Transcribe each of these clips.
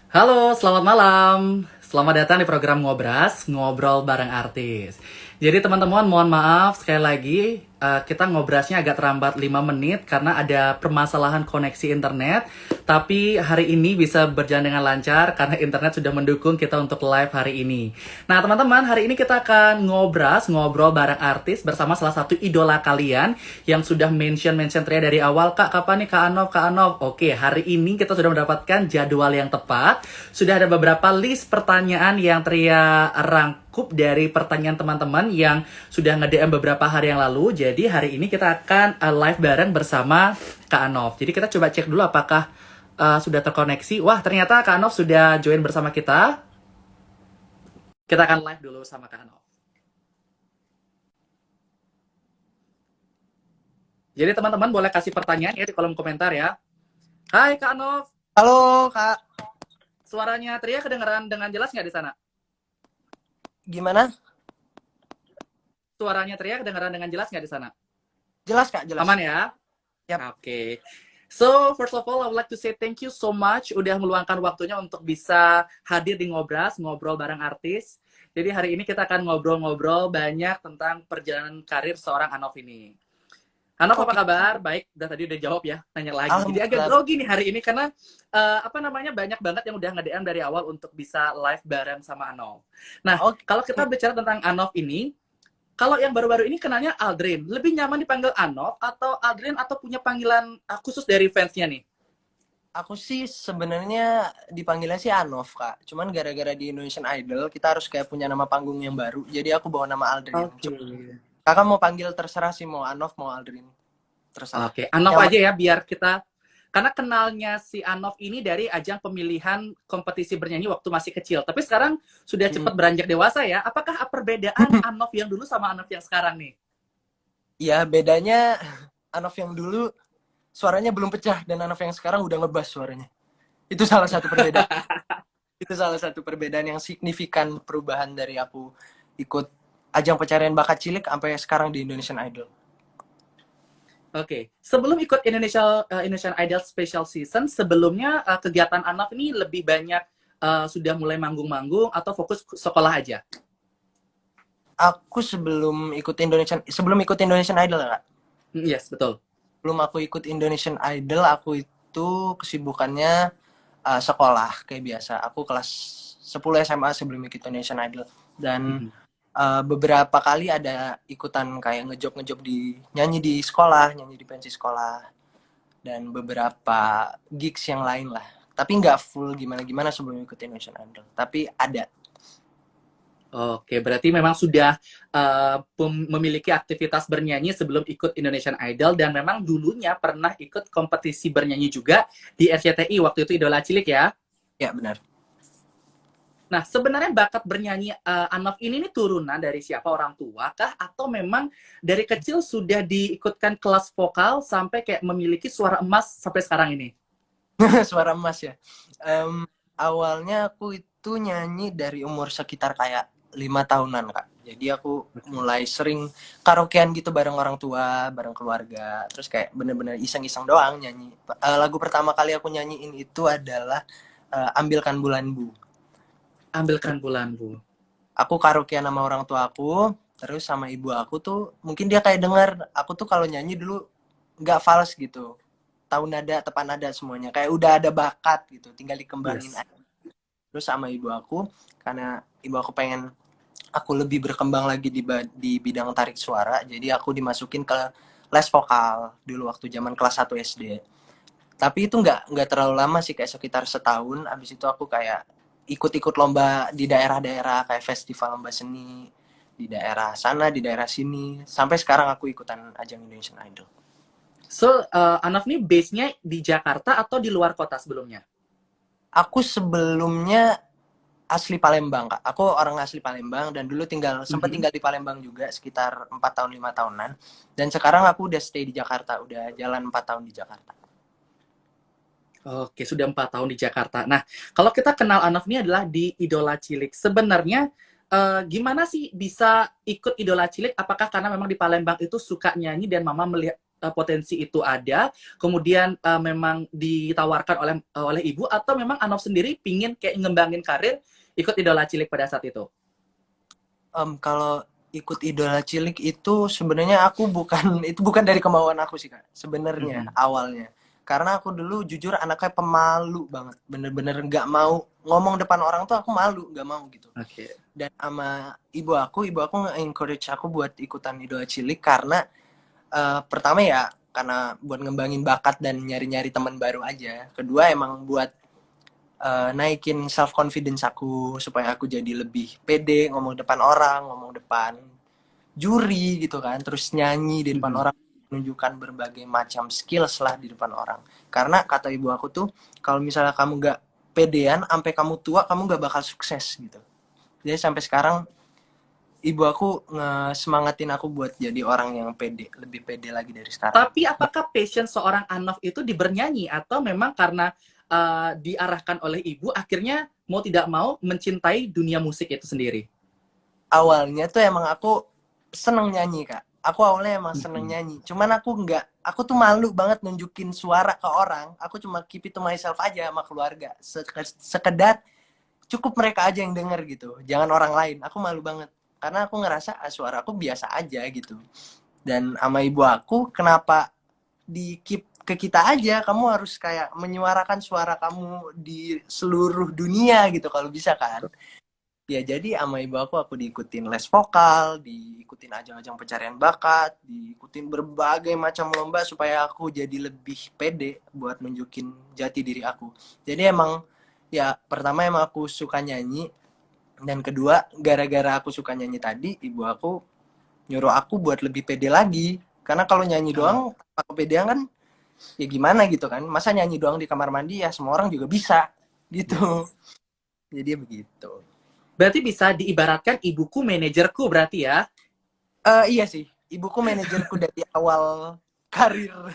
Halo, selamat malam. Selamat datang di program Ngobras, ngobrol bareng artis. Jadi teman-teman, mohon maaf sekali lagi kita ngobrasnya agak terlambat 5 menit karena ada permasalahan koneksi internet. Tapi hari ini bisa berjalan dengan lancar karena internet sudah mendukung kita untuk live hari ini. Nah, teman-teman, hari ini kita akan ngobras, ngobrol bareng artis bersama salah satu idola kalian yang sudah mention Tria dari awal. Kak, kapan nih Kak Anov, Kak Anov? Oke, hari ini kita sudah mendapatkan jadwal yang tepat. Sudah ada beberapa list pertanyaan yang Tria rangkup dari pertanyaan teman-teman yang sudah nge-DM beberapa hari yang lalu. Jadi hari ini kita akan live bareng bersama Kak Anov. Jadi kita coba cek dulu apakah sudah terkoneksi. Wah, ternyata Kak Anov sudah join bersama kita. Kita akan live dulu sama Kak Anov. Jadi teman-teman boleh kasih pertanyaan ya di kolom komentar ya. Hai Kak Anov, Halo Kak, suaranya Tria kedengaran dengan jelas nggak di sana? gimana? Suaranya Tria kedengaran dengan jelas nggak di sana? Jelas Kak, jelas. Aman ya? Yap. Oke. Okay. So, first of all, I would like to say thank you so much udah meluangkan waktunya untuk bisa hadir di Ngobras, ngobrol bareng artis. Jadi hari ini kita akan ngobrol-ngobrol banyak tentang perjalanan karir seorang Anov ini. Anov, apa Oke. kabar? Baik, udah tadi udah jawab ya, nanya lagi. Jadi agak Alhamdulillah. grogi nih hari ini karena banyak banget yang udah nge-DM dari awal untuk bisa live bareng sama Anov. Nah, Oke. kalau kita bicara tentang Anov ini, kalau yang baru-baru ini kenalnya Aldrin, lebih nyaman dipanggil Anov atau Aldrin atau punya panggilan khusus dari fansnya nih? Aku sih sebenarnya dipanggilnya sih Anov Kak. Cuman gara-gara di Indonesian Idol kita harus kayak punya nama panggung yang baru. Jadi aku bawa nama Aldrin. Oke. Kakak mau panggil terserah sih, mau Anov mau Aldrin. Terserah. Oke, Anov Yang aja ya biar kita karena kenalnya si Anov ini dari ajang pemilihan kompetisi bernyanyi waktu masih kecil. Tapi sekarang sudah cepat beranjak dewasa ya. Apakah perbedaan Anov yang dulu sama Anov yang sekarang nih? ya bedanya Anov yang dulu suaranya belum pecah dan Anov yang sekarang udah ngebas suaranya. Itu salah satu perbedaan. Itu salah satu perbedaan yang signifikan perubahan dari aku ikut ajang pencarian bakat cilik sampai sekarang di Indonesian Idol. Oke, sebelum ikut Indonesian Idol Special Season, sebelumnya kegiatan Anov ini lebih banyak sudah mulai manggung-manggung atau fokus sekolah aja? Aku sebelum ikut Indonesian Idol Kak. Yes, betul. Belum aku ikut Indonesian Idol, aku itu kesibukannya sekolah kayak biasa. Aku kelas 10 SMA sebelum ikut Indonesian Idol dan beberapa kali ada ikutan kayak ngejob di nyanyi di sekolah, nyanyi di pensi sekolah dan beberapa gigs yang lain lah. Tapi nggak full gimana-gimana sebelum ikut Indonesian Idol. Tapi ada. Oke, berarti memang sudah memiliki aktivitas bernyanyi sebelum ikut Indonesian Idol dan memang dulunya pernah ikut kompetisi bernyanyi juga di RCTI waktu itu Idola Cilik ya. Ya benar. Nah, sebenarnya bakat bernyanyi Anov ini nih turunan dari siapa, orang tua kah atau memang dari kecil sudah diikutkan kelas vokal sampai kayak memiliki suara emas sampai sekarang ini? Suara emas ya. Awalnya aku itu nyanyi dari umur sekitar kayak 5 tahunan Kak. Jadi aku mulai sering karaokean gitu bareng orang tua, bareng keluarga. Terus kayak bener-bener iseng-iseng doang nyanyi. Lagu pertama kali aku nyanyiin itu adalah Ambilkan Bulanmu. Ambilkan bulanmu. Aku karaokean sama orang tua aku, terus sama ibu aku tuh mungkin dia kayak dengar aku tuh kalau nyanyi dulu nggak fals gitu. Tahu nada, tepan nada semuanya. Kayak udah ada bakat gitu, tinggal dikembangin Yes. aja. Terus sama ibu aku, karena ibu aku pengen aku lebih berkembang lagi di bidang tarik suara, jadi aku dimasukin ke les vokal dulu waktu zaman kelas 1 SD. Tapi itu nggak terlalu lama sih, kayak sekitar setahun. Abis itu aku kayak ikut-ikut lomba di daerah-daerah, kayak festival lomba seni di daerah sana, di daerah sini. Sampai sekarang aku ikutan ajang Indonesian Idol. So, Anov nih base-nya di Jakarta atau di luar kota sebelumnya? Aku sebelumnya asli Palembang Kak. Aku orang asli Palembang dan dulu sempat tinggal di Palembang juga sekitar 4 tahun 5 tahunan. Dan sekarang aku udah stay di Jakarta, udah jalan 4 tahun di Jakarta. Oke, sudah 4 tahun di Jakarta. Nah, kalau kita kenal Anov ini adalah di Idola Cilik. Sebenarnya gimana sih bisa ikut Idola Cilik? Apakah karena memang di Palembang itu suka nyanyi dan mama potensi itu ada, kemudian memang ditawarkan oleh ibu, atau memang Anov sendiri pingin kayak ngembangin karir ikut idola cilik pada saat itu? Kalau ikut idola cilik itu sebenarnya aku bukan itu bukan dari kemauan aku sih Kak. Sebenarnya Mhm. awalnya. Karena aku dulu jujur anaknya pemalu banget. Bener-bener nggak mau ngomong depan orang tuh aku malu, nggak mau gitu. Oke. Dan sama ibu aku nge-encourage aku buat ikutan idola cilik karena pertama ya karena buat ngembangin bakat dan nyari-nyari teman baru aja. Kedua emang buat naikin self confidence aku supaya aku jadi lebih pede ngomong depan orang, ngomong depan juri gitu kan, terus nyanyi di depan Mhm. orang, menunjukkan berbagai macam skills lah di depan orang. Karena kata ibu aku tuh, kalau misalnya kamu gak pedean, sampai kamu tua, kamu gak bakal sukses gitu. Jadi sampai sekarang, ibu aku nge-semangatin aku buat jadi orang yang pede, lebih pede lagi dari sekarang. Tapi apakah passion seorang Anov itu di bernyanyi, atau memang karena diarahkan oleh ibu akhirnya mau tidak mau mencintai dunia musik itu sendiri? Awalnya tuh emang aku seneng nyanyi Kak. Aku awalnya emang seneng Mhm. nyanyi. Cuman aku tuh malu banget nunjukin suara ke orang. Aku cuma keep it to myself aja sama keluarga. Sekedar cukup mereka aja yang denger gitu. Jangan orang lain. Aku malu banget. Karena aku ngerasa suara aku biasa aja gitu. Dan sama ibu aku, kenapa di keep ke kita aja, kamu harus kayak menyuarakan suara kamu di seluruh dunia gitu kalau bisa kan. Ya jadi sama ibu aku diikutin les vokal, diikutin ajang-ajang pencarian bakat, diikutin berbagai macam lomba supaya aku jadi lebih pede buat nunjukin jati diri aku. Jadi emang ya pertama emang aku suka nyanyi, dan kedua gara-gara aku suka nyanyi tadi, ibu aku nyuruh aku buat lebih pede lagi. Karena kalau nyanyi Oh. doang aku pedean kan ya gimana gitu kan. Masa nyanyi doang di kamar mandi ya semua orang juga bisa gitu. Jadi begitu. Berarti bisa diibaratkan ibuku manajerku berarti ya. Iya sih, ibuku manajerku dari awal karir.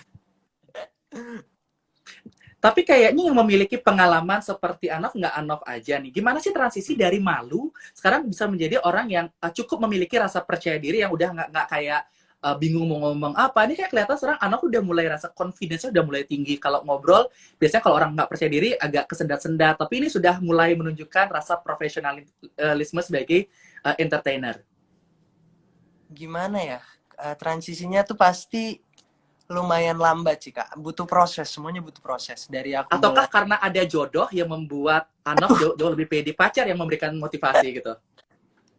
Tapi kayaknya yang memiliki pengalaman seperti Anov nggak Anov aja nih. Gimana sih transisi dari malu sekarang bisa menjadi orang yang cukup memiliki rasa percaya diri, yang udah nggak kayak bingung mau ngomong apa. Ini kayak kelihatan sekarang Anov udah mulai rasa confidence-nya udah mulai tinggi. Kalau ngobrol, biasanya kalau orang nggak percaya diri agak kesendat-sendat. Tapi ini sudah mulai menunjukkan rasa profesionalisme sebagai entertainer. Gimana ya, transisinya tuh pasti lumayan lambat sih Kak. Butuh proses, semuanya butuh proses. Dari aku Ataukah mulai, karena ada jodoh yang membuat Anov jauh, jauh lebih pede, pacar yang memberikan motivasi gitu?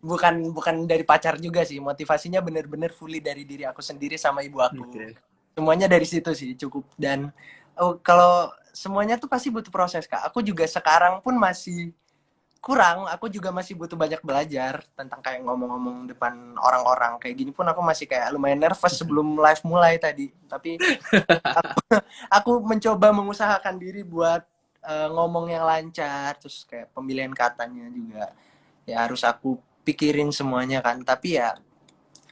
bukan bukan dari pacar juga sih. Motivasinya bener-bener fully dari diri aku sendiri sama ibu aku. Oke. Semuanya dari situ sih cukup. Dan kalau semuanya tuh pasti butuh proses Kak. Aku juga sekarang pun masih kurang, aku juga masih butuh banyak belajar tentang kayak ngomong-ngomong depan orang-orang kayak gini pun aku masih kayak lumayan nervous sebelum live mulai tadi. Tapi aku mencoba mengusahakan diri buat ngomong yang lancar, terus kayak pemilihan katanya juga ya harus aku pikirin semuanya kan. Tapi ya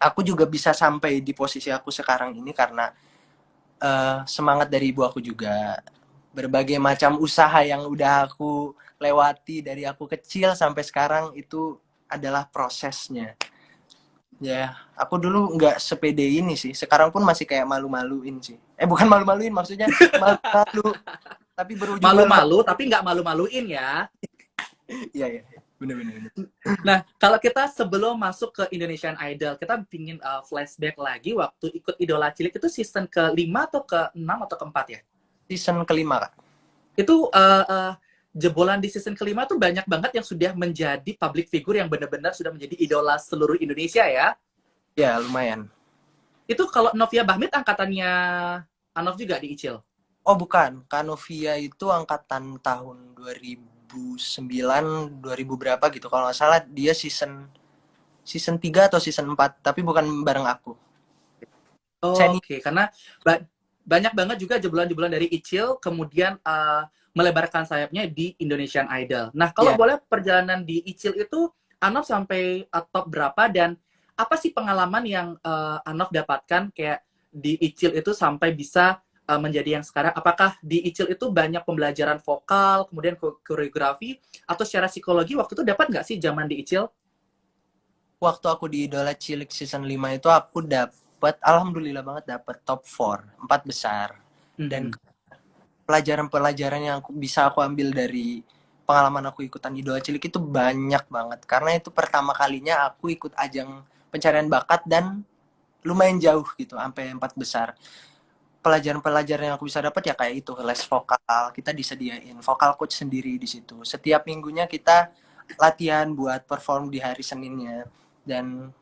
aku juga bisa sampai di posisi aku sekarang ini karena semangat dari ibu aku juga, berbagai macam usaha yang udah aku lewati dari aku kecil sampai sekarang itu adalah prosesnya. Ya, aku dulu nggak sepede ini sih. Sekarang pun masih kayak malu-maluin sih. Bukan malu-maluin, maksudnya malu-malu tapi berujung malu-malu. Malu-malu tapi nggak malu-maluin ya. Iya, iya, bener-bener. Nah, kalau kita sebelum masuk ke Indonesian Idol, kita pingin flashback lagi waktu ikut Idola Cilik itu season ke-5 atau ke-6 atau ke-4 ya? Season kelima, Kak. Itu jebolan di season ke-5 tuh banyak banget yang sudah menjadi public figure, yang benar-benar sudah menjadi idola seluruh Indonesia ya. Ya, lumayan. Itu kalau Novia Bahmit angkatannya Anov juga di Icil? Oh, bukan. Kanovia itu angkatan tahun 2009, 2000 berapa gitu. Kalau nggak salah dia season season 3 atau season 4, tapi bukan bareng aku. Seni. Oke, karena ba banyak banget juga jebolan-jebolan dari Icil kemudian melebarkan sayapnya di Indonesian Idol. Nah, kalau Ya, boleh perjalanan di Icil itu Anov sampai top berapa, dan apa sih pengalaman yang Anov dapatkan kayak di Icil itu sampai bisa menjadi yang sekarang? Apakah di Icil itu banyak pembelajaran vokal, kemudian koreografi, atau secara psikologi waktu itu dapat nggak sih zaman di Icil? waktu aku di Idola Cilik season 5 itu aku dapat, alhamdulillah banget dapat top 4, 4 besar. Dan pelajaran-pelajaran yang bisa aku ambil dari pengalaman aku ikutan Idola Cilik itu banyak banget. Karena itu pertama kalinya aku ikut ajang pencarian bakat dan lumayan jauh gitu, sampai 4 besar. Pelajaran-pelajaran yang aku bisa dapat ya kayak itu, les vokal, kita disediain vokal coach sendiri di situ. Setiap minggunya kita latihan buat perform di hari Seninnya. Dan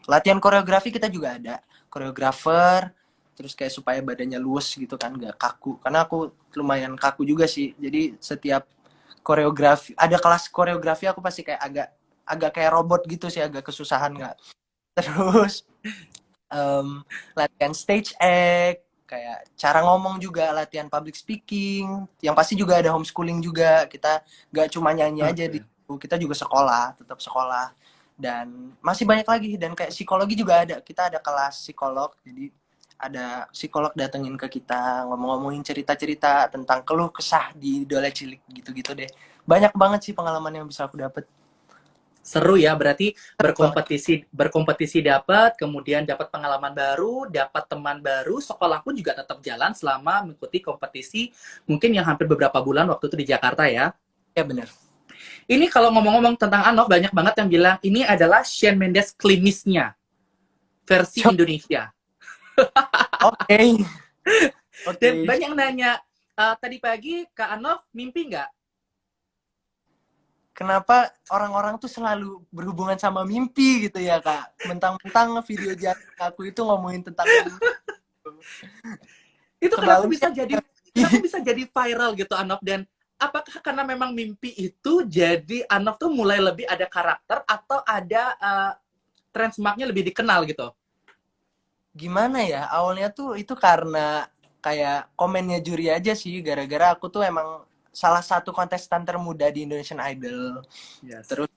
latihan koreografi kita juga ada koreografer, terus kayak supaya badannya luwes gitu kan, gak kaku, karena aku lumayan kaku juga sih. Jadi setiap koreografi, ada kelas koreografi aku pasti kayak agak kayak robot gitu sih, agak kesusahan nggak. Terus latihan stage act, kayak cara ngomong juga, latihan public speaking, yang pasti juga ada homeschooling juga, kita gak cuma nyanyi aja di kita juga sekolah, tetap sekolah. Dan masih banyak lagi, dan kayak psikologi juga ada, kita ada kelas psikolog, jadi ada psikolog datengin ke kita, ngomong-ngomongin cerita-cerita tentang keluh kesah di Idola Cilik gitu-gitu deh. Banyak banget sih pengalaman yang bisa aku dapet. Seru ya, berarti berkompetisi dapat, kemudian dapat pengalaman baru, dapat teman baru, sekolah pun juga tetap jalan selama mengikuti kompetisi mungkin yang hampir beberapa bulan waktu itu di Jakarta ya. Ya bener. Ini kalau ngomong-ngomong tentang Anov, banyak banget yang bilang ini adalah Shawn Mendes klinisnya versi Indonesia. Oke. Dan banyak yang nanya, tadi pagi Kak Anov mimpi nggak? Kenapa orang-orang tuh selalu berhubungan sama mimpi gitu ya, Kak? Mentang-mentang video jaring aku itu ngomongin tentang mimpi. Itu kenapa bisa jadi viral gitu, Anov? Dan apakah karena memang mimpi itu jadi Anov tuh mulai lebih ada karakter atau ada trademarknya lebih dikenal gitu? Gimana ya? Awalnya tuh itu karena kayak komennya juri aja sih, gara-gara aku tuh emang salah satu kontestan termuda di Indonesian Idol. Yes. Terus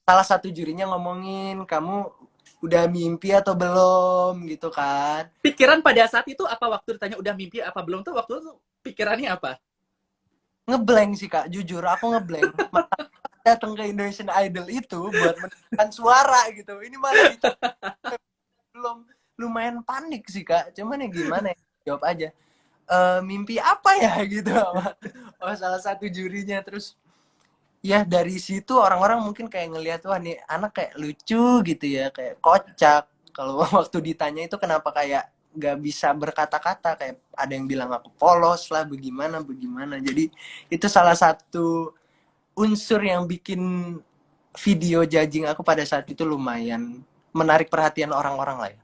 salah satu jurinya ngomongin, kamu udah mimpi atau belum gitu kan. Pikiran pada saat itu apa, waktu ditanya udah mimpi apa belum tuh, waktu itu pikirannya apa? Ngeblank sih, Kak, jujur aku ngeblank. Datang ke Indonesian Idol itu buat menentukan suara gitu, ini malah belum. Lumayan panik sih, Kak, cuman ya gimana ya, jawab aja. Mimpi apa ya gitu salah satu jurinya. Terus ya dari situ orang-orang mungkin kayak ngelihat, wah nih anak kayak lucu gitu ya, kayak kocak. Kalau waktu ditanya itu kenapa kayak nggak bisa berkata-kata, kayak ada yang bilang aku polos lah, bagaimana. Jadi itu salah satu unsur yang bikin video judging aku pada saat itu lumayan menarik perhatian orang-orang lah ya.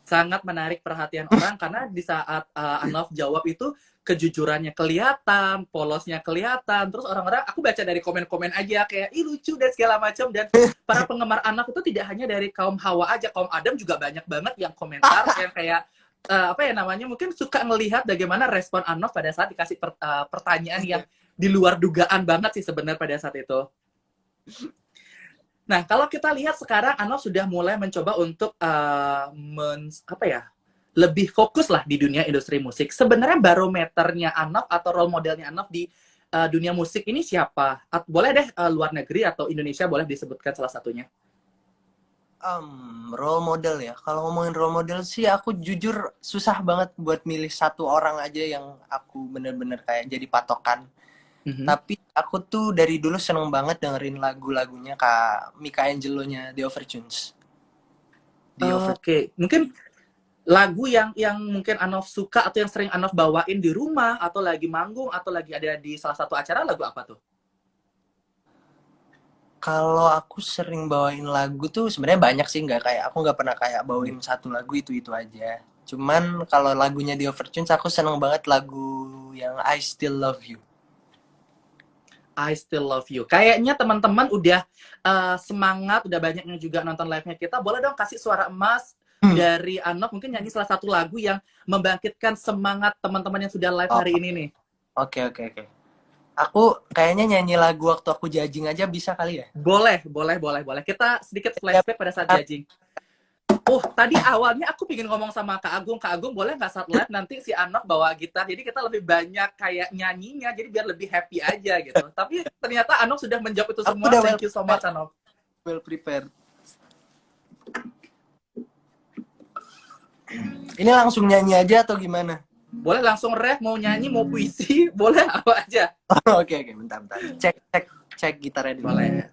Sangat menarik perhatian orang karena di saat Anov jawab itu kejujurannya kelihatan, polosnya kelihatan. Terus orang-orang, aku baca dari komen-komen aja kayak ih lucu dan segala macam. Dan para penggemar Anov itu tidak hanya dari kaum Hawa aja, kaum Adam juga banyak banget yang komentar yang kayak apa ya namanya, mungkin suka ngelihat bagaimana respon Anov pada saat dikasih pertanyaan yang di luar dugaan banget sih sebenarnya pada saat itu. Nah, kalau kita lihat sekarang Anov sudah mulai mencoba untuk lebih fokus lah di dunia industri musik. Sebenarnya barometernya Anov atau role modelnya Anov di dunia musik ini siapa? Boleh deh luar negeri atau Indonesia, boleh disebutkan salah satunya. Role model ya. Kalau ngomongin role model sih aku jujur susah banget buat milih satu orang aja yang aku bener-bener kayak jadi patokan. Tapi aku tuh dari dulu seneng banget dengerin lagu-lagunya Kak Mika Angelonya The Overtunes. Oke. Mungkin lagu yang mungkin Anov suka atau yang sering Anov bawain di rumah atau lagi manggung atau lagi ada di salah satu acara, lagu apa tuh? Kalau aku sering bawain lagu tuh sebenarnya banyak sih, aku nggak pernah kayak bawain satu lagu itu aja. Cuman kalau lagunya The Overtunes aku seneng banget lagu yang I Still Love You. I Still Love You. Kayaknya teman-teman udah semangat, udah banyak yang juga nonton live-nya kita. Boleh dong kasih suara emas dari Anov, mungkin nyanyi salah satu lagu yang membangkitkan semangat teman-teman yang sudah live hari ini nih. Oke. Aku kayaknya nyanyi lagu waktu aku judging aja bisa kali ya? Boleh. Kita sedikit flashback pada saat judging. Tadi awalnya aku pengen ngomong sama Kak Agung boleh nggak saat live nanti si Anov bawa gitar, jadi kita lebih banyak kayak nyanyinya, jadi biar lebih happy aja gitu. Tapi ternyata Anov sudah menjawab itu semua. Thank you so much, Anov. Well prepared. Ini langsung nyanyi aja atau gimana? Boleh langsung rap, mau nyanyi, mau puisi, boleh apa aja. Oke, oke, bentar, bentar. Cek, cek, cek gitarnya dulu. Boleh.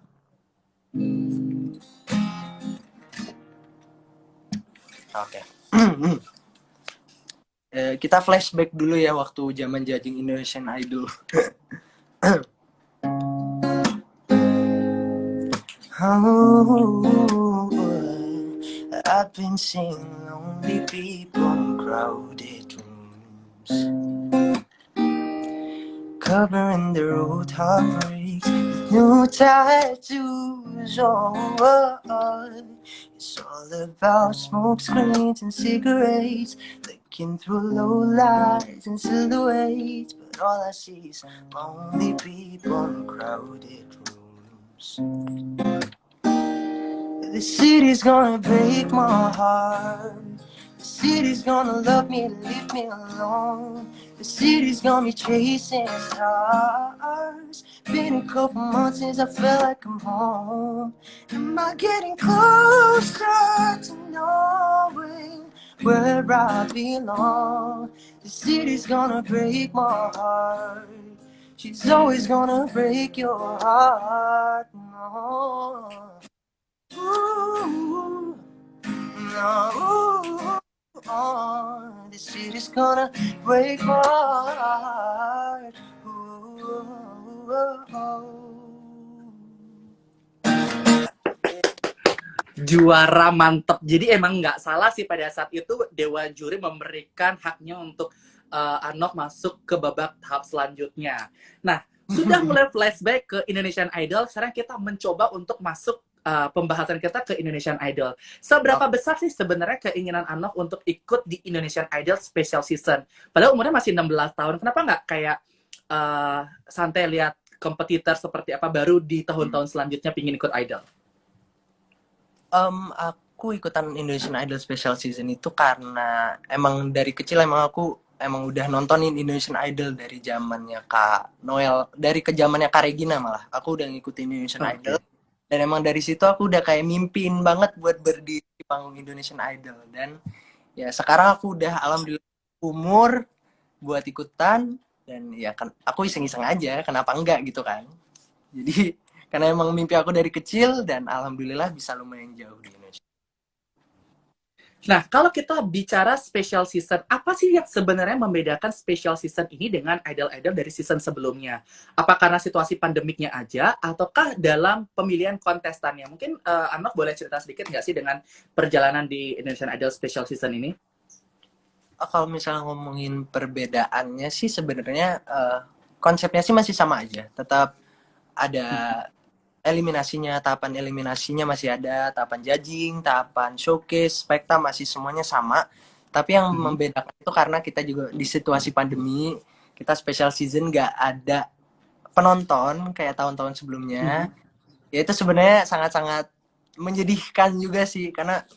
Oke. Kita flashback dulu ya waktu zaman judging Indonesian Idol. Oh, I've been seeing lonely people in crowded rooms, covering their old heartbreaks with new tattoos. It's all about smoke screens and cigarettes, looking through low lights and silhouettes. But all I see is lonely people in crowded rooms. The city's gonna break my heart. The city's gonna love me and leave me alone. The city's gonna be chasing stars. Been a couple months since I felt like I'm home. Am I getting closer to knowing where I belong? The city's gonna break my heart. She's always gonna break your heart. No. Ooh, no, this shit is gonna break my heart. Juara, mantep. Jadi emang nggak salah sih pada saat itu Dewan Juri memberikan haknya untuk Anok masuk ke babak tahap selanjutnya. Nah, sudah mulai flashback ke Indonesian Idol, sekarang kita mencoba untuk masuk pembahasan kita ke Indonesian Idol. Seberapa besar sih sebenarnya keinginan Anok untuk ikut di Indonesian Idol Special Season? Padahal umurnya masih 16 tahun. Kenapa nggak kayak santai lihat kompetitor seperti apa baru di tahun-tahun selanjutnya pingin ikut Idol? Aku ikutan Indonesian Idol Special Season itu karena emang dari kecil aku emang udah nontonin Indonesian Idol dari zamannya Kak Noel, dari ke zamannya Kak Regina malah. Aku udah ngikutin Indonesian Idol. Dan emang dari situ aku udah kayak mimpiin banget buat berdiri di panggung Indonesian Idol. Dan ya sekarang aku udah alhamdulillah umur buat ikutan. Dan ya kan aku iseng-iseng aja, kenapa enggak gitu kan. Jadi karena emang mimpi aku dari kecil dan alhamdulillah bisa lumayan jauh di Indonesia. Nah, kalau kita bicara special season, apa sih yang sebenarnya membedakan special season ini dengan idol-idol dari season sebelumnya? Apa karena situasi pandemiknya aja, ataukah dalam pemilihan kontestannya? Mungkin Anok boleh cerita sedikit nggak sih dengan perjalanan di Indonesian Idol special season ini? Kalau misalnya ngomongin perbedaannya sih sebenarnya konsepnya sih masih sama aja. Tetap ada eliminasinya, tahapan eliminasinya masih ada, tahapan judging, tahapan showcase, spekta masih semuanya sama. Tapi yang membedakan itu karena kita juga di situasi pandemi, kita special season nggak ada penonton kayak tahun-tahun sebelumnya. Ya itu sebenarnya sangat-sangat menyedihkan juga sih, karena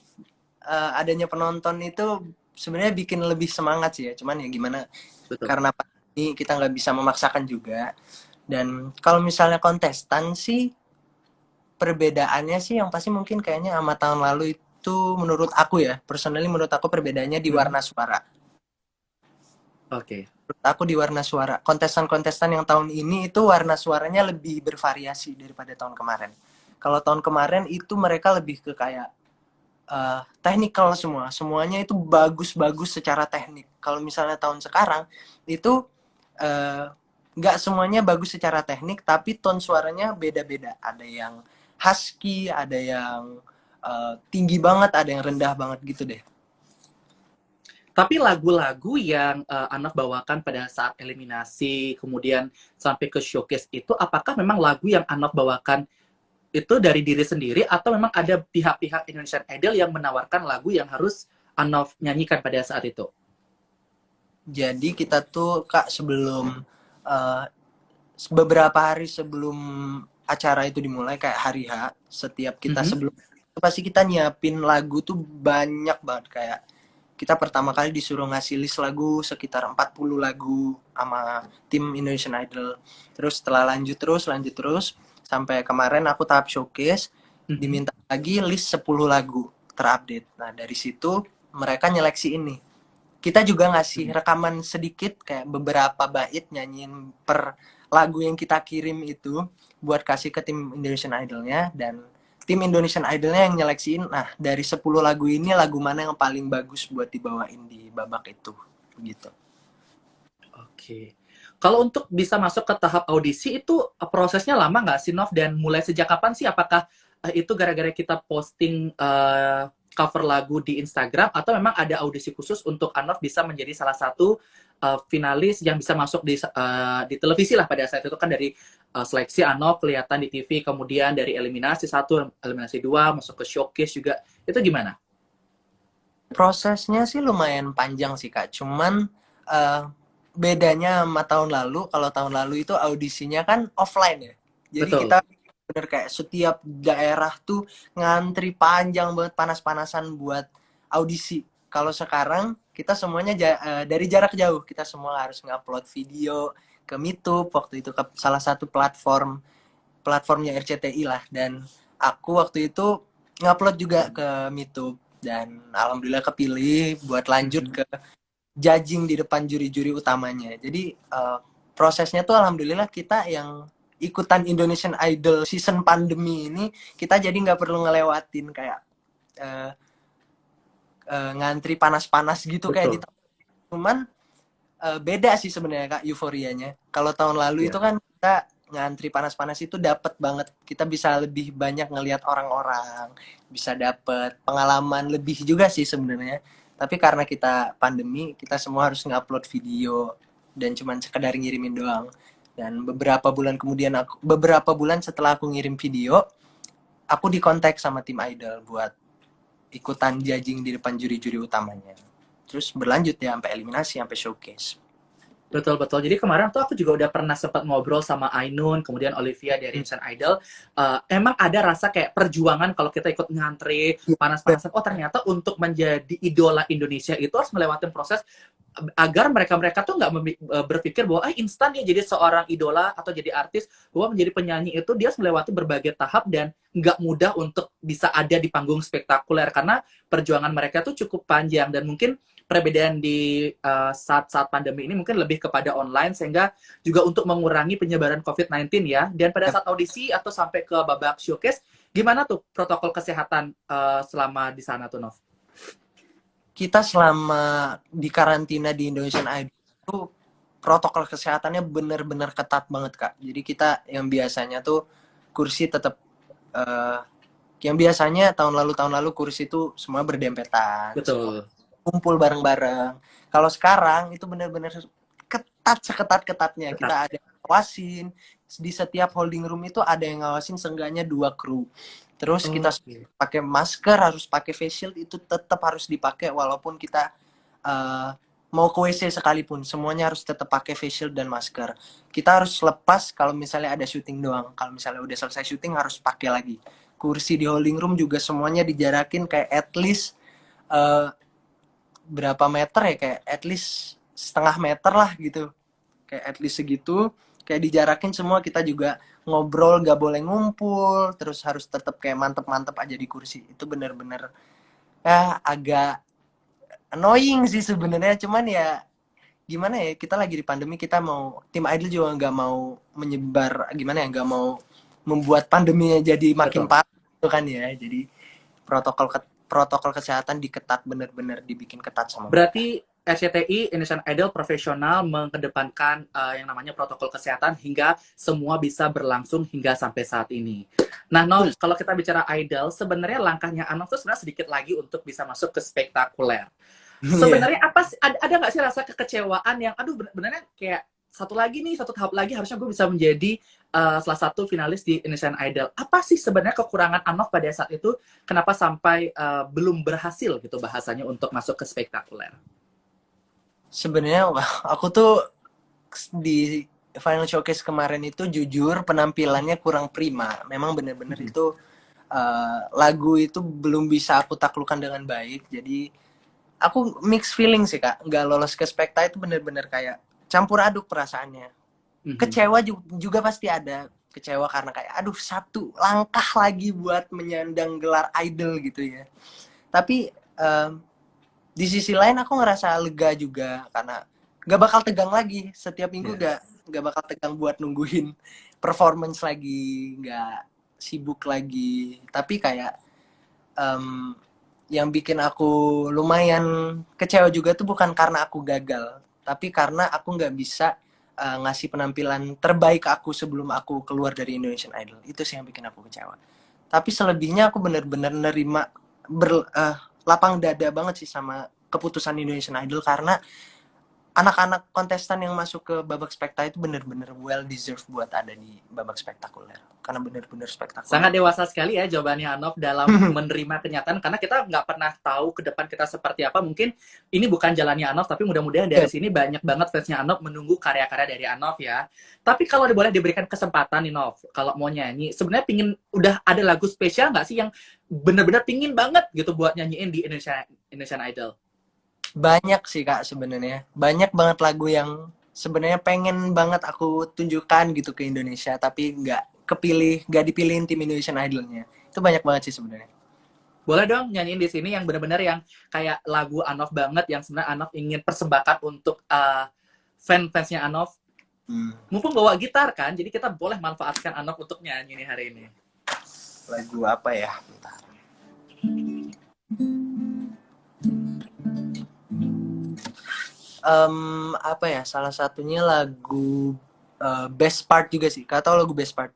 adanya penonton itu sebenarnya bikin lebih semangat sih ya. Cuman ya gimana, Betul. karena pandemi kita nggak bisa memaksakan juga. Dan kalau misalnya kontestan sih, perbedaannya sih yang pasti mungkin kayaknya sama tahun lalu itu menurut aku ya, personally menurut aku perbedaannya di warna suara. Oke. Menurut aku di warna suara. Kontestan-kontestan yang tahun ini itu warna suaranya lebih bervariasi daripada tahun kemarin. Kalau tahun kemarin itu mereka lebih ke kayak technical semua. Semuanya itu bagus-bagus secara teknik. Kalau misalnya tahun sekarang itu nggak semuanya bagus secara teknik, tapi tone suaranya beda-beda. Ada yang husky, ada yang tinggi banget, ada yang rendah banget gitu deh. Tapi lagu-lagu yang Anak bawakan pada saat eliminasi, kemudian sampai ke showcase itu, apakah memang lagu yang Anak bawakan itu dari diri sendiri, atau memang ada pihak-pihak Indonesian Idol yang menawarkan lagu yang harus Anak nyanyikan pada saat itu? Jadi kita tuh Kak sebelum beberapa hari sebelum acara itu dimulai, kayak hari H, setiap kita sebelum pasti kita nyiapin lagu tuh banyak banget. Kayak kita pertama kali disuruh ngasih list lagu sekitar 40 lagu sama tim Indonesian Idol. Terus setelah lanjut terus sampai kemarin aku tahap showcase, diminta lagi list 10 lagu terupdate. Nah dari situ mereka nyeleksi ini. Kita juga ngasih rekaman sedikit kayak beberapa bait nyanyiin per lagu yang kita kirim itu buat kasih ke tim Indonesian Idol-nya, dan tim Indonesian Idol-nya yang nyeleksiin, nah dari 10 lagu ini lagu mana yang paling bagus buat dibawain di babak itu gitu. Oke. Kalau untuk bisa masuk ke tahap audisi itu prosesnya lama nggak sih, Nov? Dan mulai sejak kapan sih? Apakah itu gara-gara kita posting cover lagu di Instagram, atau memang ada audisi khusus untuk Anov bisa menjadi salah satu finalis yang bisa masuk di televisi lah pada saat itu kan, dari seleksi Anov kelihatan di TV, kemudian dari eliminasi 1, eliminasi 2, masuk ke showcase juga. Itu gimana? Prosesnya sih lumayan panjang sih Kak, cuman bedanya sama tahun lalu, kalau tahun lalu itu audisinya kan offline ya. Jadi Betul. kita bener kayak setiap daerah tuh ngantri panjang banget, panas-panasan buat audisi. Kalau sekarang kita semuanya dari jarak jauh, kita semua harus ngupload video ke YouTube, waktu itu ke salah satu platformnya RCTI lah, dan aku waktu itu ngupload juga ke YouTube, dan alhamdulillah kepilih buat lanjut ke judging di depan juri-juri utamanya. Jadi prosesnya tuh alhamdulillah kita yang ikutan Indonesian Idol season pandemi ini, kita jadi nggak perlu ngelewatin kayak ngantri panas-panas gitu. Betul. Kayak di cuman beda sih sebenarnya Kak euforianya. Kalau tahun lalu itu kan kita ngantri panas-panas itu dapat banget, kita bisa lebih banyak ngelihat orang-orang, bisa dapat pengalaman lebih juga sih sebenarnya. Tapi karena kita pandemi, kita semua harus ngupload video dan cuman sekedar ngirimin doang. Dan beberapa bulan setelah aku ngirim video, aku dikontak sama tim Idol buat ikutan judging di depan juri-juri utamanya. Terus berlanjut ya sampai eliminasi, sampai showcase. Betul-betul. Jadi kemarin tuh aku juga udah pernah sempat ngobrol sama Ainun, kemudian Olivia dari Indonesian Idol. Emang ada rasa kayak perjuangan kalau kita ikut ngantri, panas-panasan. Oh ternyata untuk menjadi idola Indonesia itu harus melewati proses agar mereka tuh nggak berpikir bahwa instan ya jadi seorang idola atau jadi artis, bahwa menjadi penyanyi itu dia harus melewati berbagai tahap dan nggak mudah untuk bisa ada di panggung spektakuler, karena perjuangan mereka tuh cukup panjang. Dan mungkin perbedaan di saat-saat pandemi ini mungkin lebih kepada online, sehingga juga untuk mengurangi penyebaran COVID-19 ya. Dan pada saat audisi atau sampai ke babak showcase, gimana tuh protokol kesehatan selama di sana tuh, Nov? Kita selama di karantina di Indonesian Idol itu protokol kesehatannya bener-bener ketat banget Kak. Jadi kita yang biasanya tuh kursi tetap yang biasanya tahun lalu kursi itu semua berdempetan. Betul. Kumpul bareng-bareng. Kalau sekarang itu benar-benar ketat, seketat-ketatnya. Kita ada ngawasin, di setiap holding room itu ada yang ngawasin seenggaknya 2 kru. Terus kita pakai masker, harus pakai face shield, itu tetap harus dipakai walaupun kita mau ke WC sekalipun, semuanya harus tetap pakai face shield dan masker. Kita harus lepas kalau misalnya ada syuting doang. Kalau misalnya udah selesai syuting harus pakai lagi. Kursi di holding room juga semuanya dijarakin kayak at least berapa meter ya, kayak at least setengah meter lah gitu, kayak at least segitu, kayak dijarakin semua. Kita juga ngobrol gak boleh ngumpul, terus harus tetap kayak mantep-mantep aja di kursi. Itu bener-bener ya agak annoying sih sebenarnya, cuman ya gimana ya, kita lagi di pandemi, kita mau, tim Idol juga nggak mau menyebar, gimana ya, nggak mau membuat pandeminya jadi makin parah gitu kan ya. Jadi protokol kesehatan diketat, bener-bener dibikin ketat sama berarti RCTI Indonesian Idol profesional mengedepankan yang namanya protokol kesehatan hingga semua bisa berlangsung hingga sampai saat ini. Nah, Nov, kalau kita bicara idol, sebenarnya langkahnya Anov tuh sebenarnya sedikit lagi untuk bisa masuk ke spektakuler. Sebenarnya apa sih, ada nggak sih rasa kekecewaan yang aduh benernya kayak satu tahap lagi harusnya gue bisa menjadi salah satu finalis di Indonesian Idol. Apa sih sebenarnya kekurangan Anov pada saat itu? Kenapa sampai belum berhasil gitu bahasanya untuk masuk ke spektakuler? Sebenarnya aku tuh di final showcase kemarin itu jujur penampilannya kurang prima. Memang bener-bener itu lagu itu belum bisa aku taklukkan dengan baik. Jadi aku mixed feeling sih Kak. Nggak lolos ke spekta itu bener-bener kayak campur aduk perasaannya. Kecewa juga pasti ada. Kecewa karena kayak aduh, satu langkah lagi buat menyandang gelar idol gitu ya. Tapi di sisi lain aku ngerasa lega juga karena nggak bakal tegang lagi setiap minggu, Yes. nggak bakal tegang buat nungguin performance lagi, nggak sibuk lagi. Tapi kayak em, yang bikin aku lumayan kecewa juga tuh bukan karena aku gagal, tapi karena aku nggak bisa ngasih penampilan terbaik aku sebelum aku keluar dari Indonesian Idol. Itu sih yang bikin aku kecewa. Tapi selebihnya aku bener-bener nerima lapang dada banget sih sama keputusan Indonesian Idol, karena anak-anak kontestan yang masuk ke babak spekta itu bener-bener well deserved buat ada di babak spektakuler. Karena bener-bener spektakuler. Sangat dewasa sekali ya jawabannya Anov dalam menerima kenyataan, karena kita nggak pernah tahu ke depan kita seperti apa. Mungkin ini bukan jalannya Anov, tapi mudah-mudahan dari Ya, sini banyak banget fansnya Anov menunggu karya-karya dari Anov ya. Tapi kalau boleh diberikan kesempatan nih Nov, kalau mau nyanyi, sebenarnya pingin udah ada lagu spesial nggak sih yang bener-bener pingin banget gitu buat nyanyiin di Indonesian Idol? banyak sih Kak sebenarnya. Banyak banget lagu yang sebenarnya pengen banget aku tunjukkan gitu ke Indonesia, tapi nggak dipilihin tim Indonesian Idolnya. Itu banyak banget sih sebenarnya. Boleh dong nyanyiin di sini yang bener-bener yang kayak lagu Anov banget, yang sebenarnya Anov ingin persembahkan untuk fan-fansnya Anov. Hmm. Mumpung bawa gitar kan, jadi kita boleh manfaatkan Anok untuk nyanyi nih hari ini. Lagu apa ya? Bentar. Apa ya? Salah satunya lagu Best Part juga sih. Kau tahu lagu Best Part?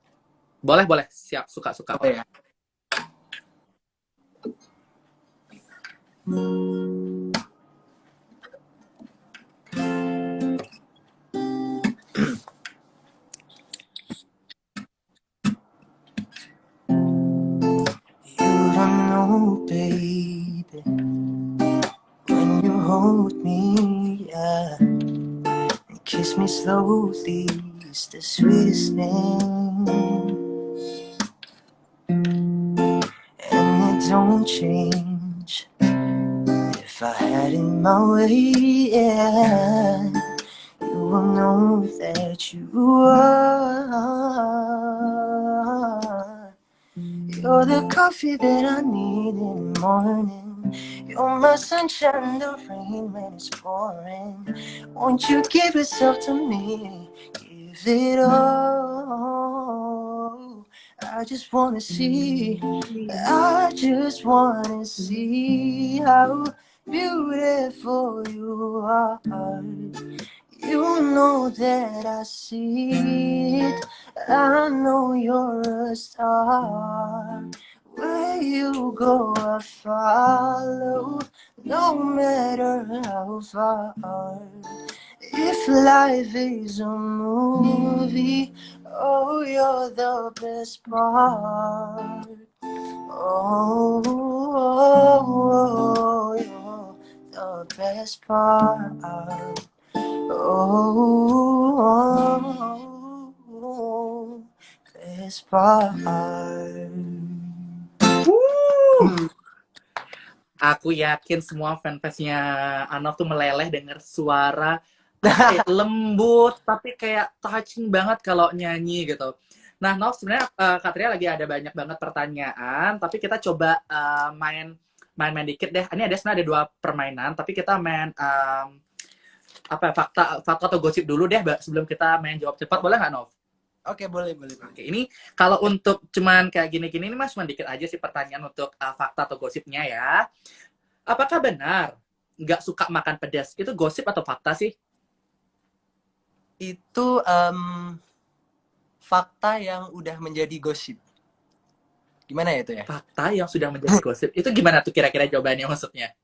Boleh, boleh. Siap, suka-suka. Apa ya? You don't know, baby, when you hold me, yeah, and kiss me slowly, it's the sweetest thing, and it don't change if I had it my way, yeah. You will know that you are. You're the coffee that I need in the morning. You're my sunshine, the rain when it's pouring. Won't you give yourself to me? Give it all. I just wanna see how beautiful you are. You know that I see it. I know you're a star. Where you go, I follow, no matter how far. If life is a movie, oh, you're the best part. Oh, you're the best part. Oh, best part. Aku yakin semua fanfansnya Anov tuh meleleh denger suara apa ya, lembut tapi kayak touching banget kalau nyanyi gitu. Nah, Nov, sebenarnya Katria lagi ada banyak banget pertanyaan, tapi kita coba main-main dikit deh. Ini ada sebenarnya ada 2 permainan, tapi kita main apa ya, fakta atau gosip dulu deh sebelum kita main jawab cepat. Boleh nggak, Nov? Oke, boleh. Oke, ini kalau untuk cuman kayak gini-gini ini mas cuma dikit aja sih pertanyaan untuk fakta atau gosipnya ya. Apakah benar nggak suka makan pedas? Itu gosip atau fakta sih? Itu fakta yang udah menjadi gosip. Gimana ya itu ya? Fakta yang sudah menjadi gosip. Itu gimana tuh kira-kira jawabannya maksudnya?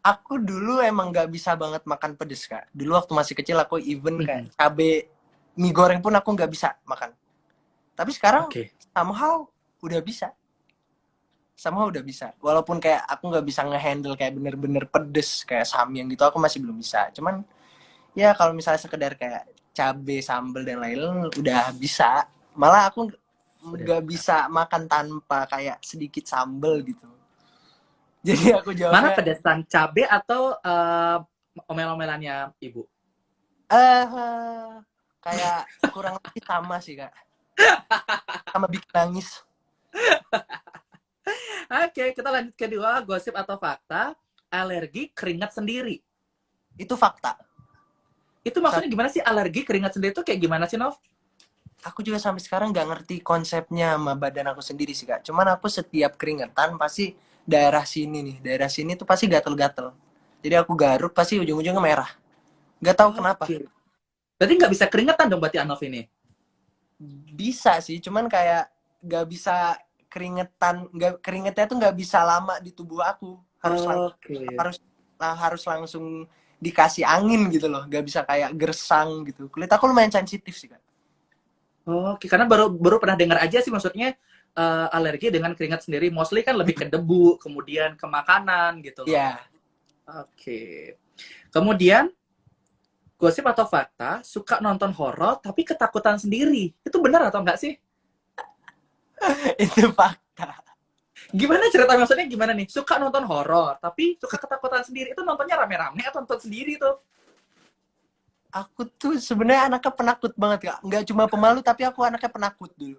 Aku dulu emang nggak bisa banget makan pedes, Kak. Dulu waktu masih kecil aku even kayak cabe mie goreng pun aku nggak bisa makan. Tapi sekarang Oke. somehow udah bisa. Walaupun kayak aku nggak bisa ngehandle kayak bener-bener pedes kayak samyang gitu, aku masih belum bisa. Cuman ya kalau misalnya sekedar kayak cabe, sambel dan lain-lain udah bisa. Malah aku nggak bisa makan tanpa kayak sedikit sambel gitu. Jadi aku Mana jawabnya pedesan cabe atau omel-omelannya ibu? kayak kurang lebih sama sih Kak. Sama bikin nangis. Oke, kita lanjut kedua, gosip atau fakta. alergi keringat sendiri. Itu fakta. Itu maksudnya gimana sih alergi keringat sendiri itu kayak gimana sih, Nov? Aku juga sampai sekarang nggak ngerti konsepnya sama badan aku sendiri sih Kak. Cuman aku setiap keringetan pasti daerah sini tuh pasti gatel-gatel. Jadi aku garuk pasti ujung-ujungnya merah. Nggak tahu kenapa. Oke. Berarti nggak bisa keringetan dong berarti Anov ini? Bisa sih, cuman kayak nggak bisa keringetan, nggak keringetnya tuh nggak bisa lama di tubuh aku. Oke. Harus harus langsung dikasih angin gitu loh. Nggak bisa kayak gersang gitu. Kulit aku lumayan sensitif sih Kak. Oke, karena baru baru pernah dengar aja sih maksudnya alergi dengan keringat sendiri. Mostly kan lebih ke debu, kemudian ke makanan gitu loh. Iya. Oke. Kemudian gosip atau fakta suka nonton horor tapi ketakutan sendiri. Itu benar atau enggak sih? Itu fakta. Gimana cerita maksudnya gimana nih? Suka nonton horor tapi suka ketakutan sendiri. Itu nontonnya rame-rame atau nonton sendiri tuh? Aku tuh sebenarnya anaknya penakut banget Kak. Nggak cuma pemalu tapi aku anaknya penakut dulu.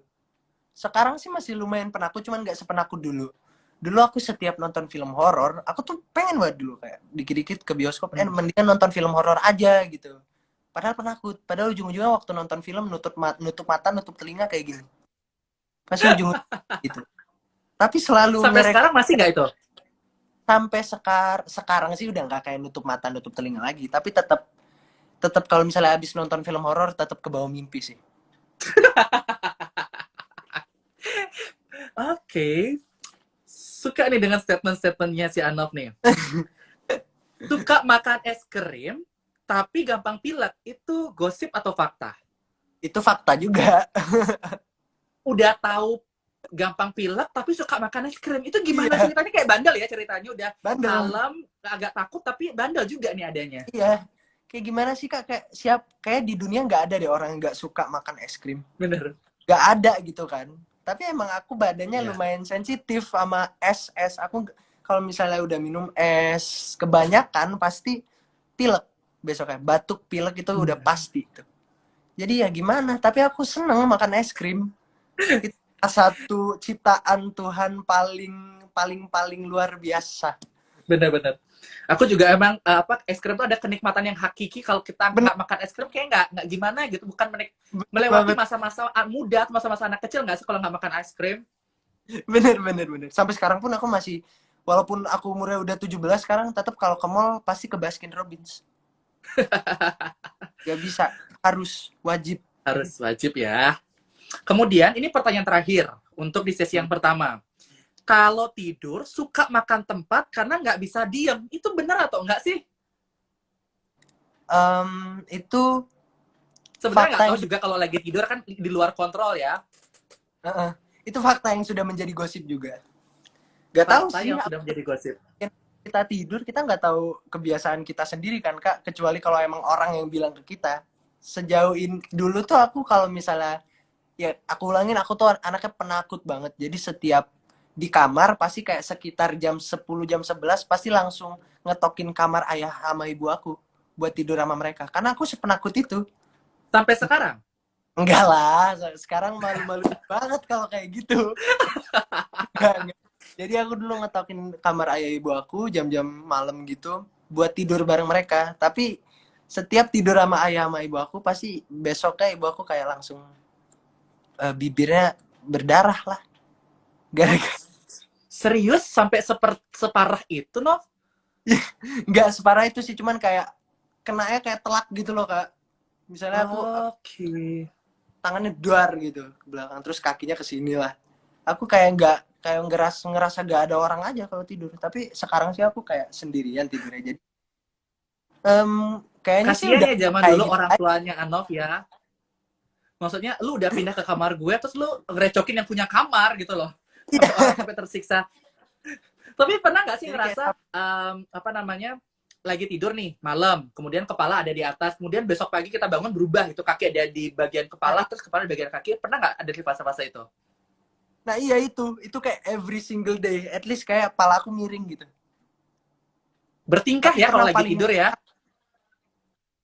Sekarang sih masih lumayan penakut, cuman nggak sepenakut dulu. Dulu aku setiap nonton film horor, aku tuh pengen banget dulu kayak dikit-dikit ke bioskop, mendingan nonton film horor aja gitu. Padahal penakut. Padahal ujung-ujungnya waktu nonton film nutup mata, nutup telinga kayak gini. Pasti ujung gitu. Tapi selalu Sampai mereka sekarang masih nggak itu? sampai sekarang sih udah nggak kayak nutup mata, nutup telinga lagi. Tapi tetap tetap kalau misalnya habis nonton film horor tetap ke bawah mimpi sih. Oke. Suka nih dengan statement-statementnya si Anov nih. Suka makan es krim tapi gampang pilek. Itu gosip atau fakta? Itu fakta juga. Udah tahu gampang pilek tapi suka makan es krim. Itu gimana Iya, ceritanya? Kayak bandel ya ceritanya. Udah bandel. kalem, agak takut tapi bandel juga nih adanya. Iya. Kayak gimana sih Kak? Kayak di dunia nggak ada deh orang yang nggak suka makan es krim. Bener. Nggak ada gitu kan. Tapi emang aku badannya Iya. lumayan sensitif sama es. Aku kalau misalnya udah minum es kebanyakan pasti pilek besoknya. Batuk pilek itu udah pasti tuh. Jadi ya gimana? Tapi aku seneng makan es krim. Itu salah satu ciptaan Tuhan paling paling paling luar biasa. Bener-bener. Aku juga emang apa es krim tuh ada kenikmatan yang hakiki kalau kita Bener nggak makan es krim kayak nggak gimana gitu, bukan melewati banget. masa-masa muda, masa-masa anak kecil nggak sih kalau nggak makan es krim? Bener. Sampai sekarang pun aku masih, walaupun aku umurnya udah 17 sekarang, tetap kalau ke mall pasti ke Baskin Robbins. Gak bisa, harus, wajib. Harus wajib ya. Kemudian ini pertanyaan terakhir untuk di sesi yang pertama. Kalau tidur suka makan tempat karena nggak bisa diem, itu benar atau enggak sih? Itu Sebenarnya fakta nggak yang tahu juga kalau lagi tidur kan di luar kontrol ya. itu fakta yang sudah menjadi gosip juga. Gak tahu Fakta sih, yang sudah menjadi gosip. kita tidur kita nggak tahu kebiasaan kita sendiri kan Kak, kecuali kalau emang orang yang bilang ke kita. Sejauh ini dulu tuh aku kalau misalnya, ya aku ulangin, aku tuh anaknya penakut banget. Jadi setiap di kamar pasti kayak sekitar jam 10 jam 11 pasti langsung ngetokin kamar ayah sama ibu aku buat tidur sama mereka. Karena aku sepenakut itu. Sampai sekarang. Enggak lah, sekarang malu-malu banget kalau kayak gitu. Enggak. Jadi aku dulu ngetokin kamar ayah ibu aku jam-jam malam gitu buat tidur bareng mereka. Tapi setiap tidur sama ayah sama ibu aku pasti besoknya ibu aku kayak langsung bibirnya berdarah lah. Gara-gara Serius sampai separah itu, Nov? nggak separah itu sih, cuman kayak kenanya kayak telak gitu loh Kak. Misalnya aku Oke. tangannya duar gitu ke belakang, terus kakinya ke sini lah. Aku kayak nggak, kayak ngerasa nggak ada orang aja kalau tidur. Tapi sekarang sih aku kayak sendirian tidurnya. Jadi kayaknya sih Kasian udah ya zaman kayak dulu gitu orang aja. tuanya Anov ya. Maksudnya lu udah pindah ke kamar gue terus lu ngerecokin yang punya kamar gitu loh. Sampai orang sampai tersiksa. Tapi pernah nggak sih Jadi kayak ngerasa apa namanya lagi tidur nih malam, kemudian kepala ada di atas, kemudian besok pagi kita bangun berubah itu kaki ada di bagian kepala, terus kepala di bagian kaki. Pernah nggak ada di fase-fase itu? nah iya itu kayak every single day, at least kayak kepala aku miring gitu. Bertingkah Tapi ya kalau pernah lagi paling tidur ya.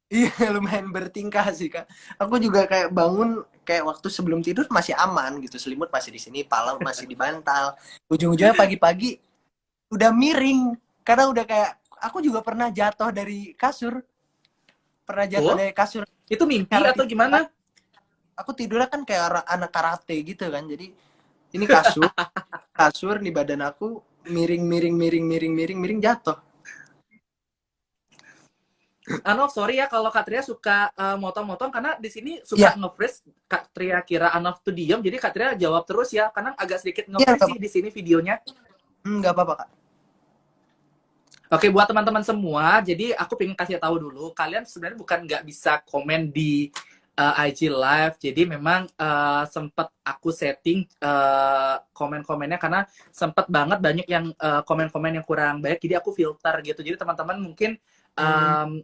iya lumayan bertingkah sih Kak. Aku juga kayak bangun kayak waktu sebelum tidur masih aman gitu, selimut masih di sini, pala masih di bantal. Ujung-ujungnya pagi-pagi udah miring. Karena udah kayak aku juga pernah jatuh dari kasur. Pernah jatuh Oh, dari kasur itu mimpi karena atau gimana? aku tidurnya kan kayak anak karate gitu kan. Jadi ini kasur di badan aku miring jatuh. Anov, sorry ya kalau Katria suka motong-motong karena di sini suka Iya, nge-freeze. Katria kira Anov tuh diem, jadi Katria jawab terus ya. Karena agak sedikit iya nge-freeze sih di sini videonya. nggak apa-apa Kak. Oke, buat teman-teman semua, jadi aku pengen kasih tahu dulu, kalian sebenarnya bukan nggak bisa komen di IG Live, jadi memang sempat aku setting komen-komennya karena sempat banget banyak yang komen-komen yang kurang baik, jadi aku filter gitu. Jadi teman-teman mungkin Hmm.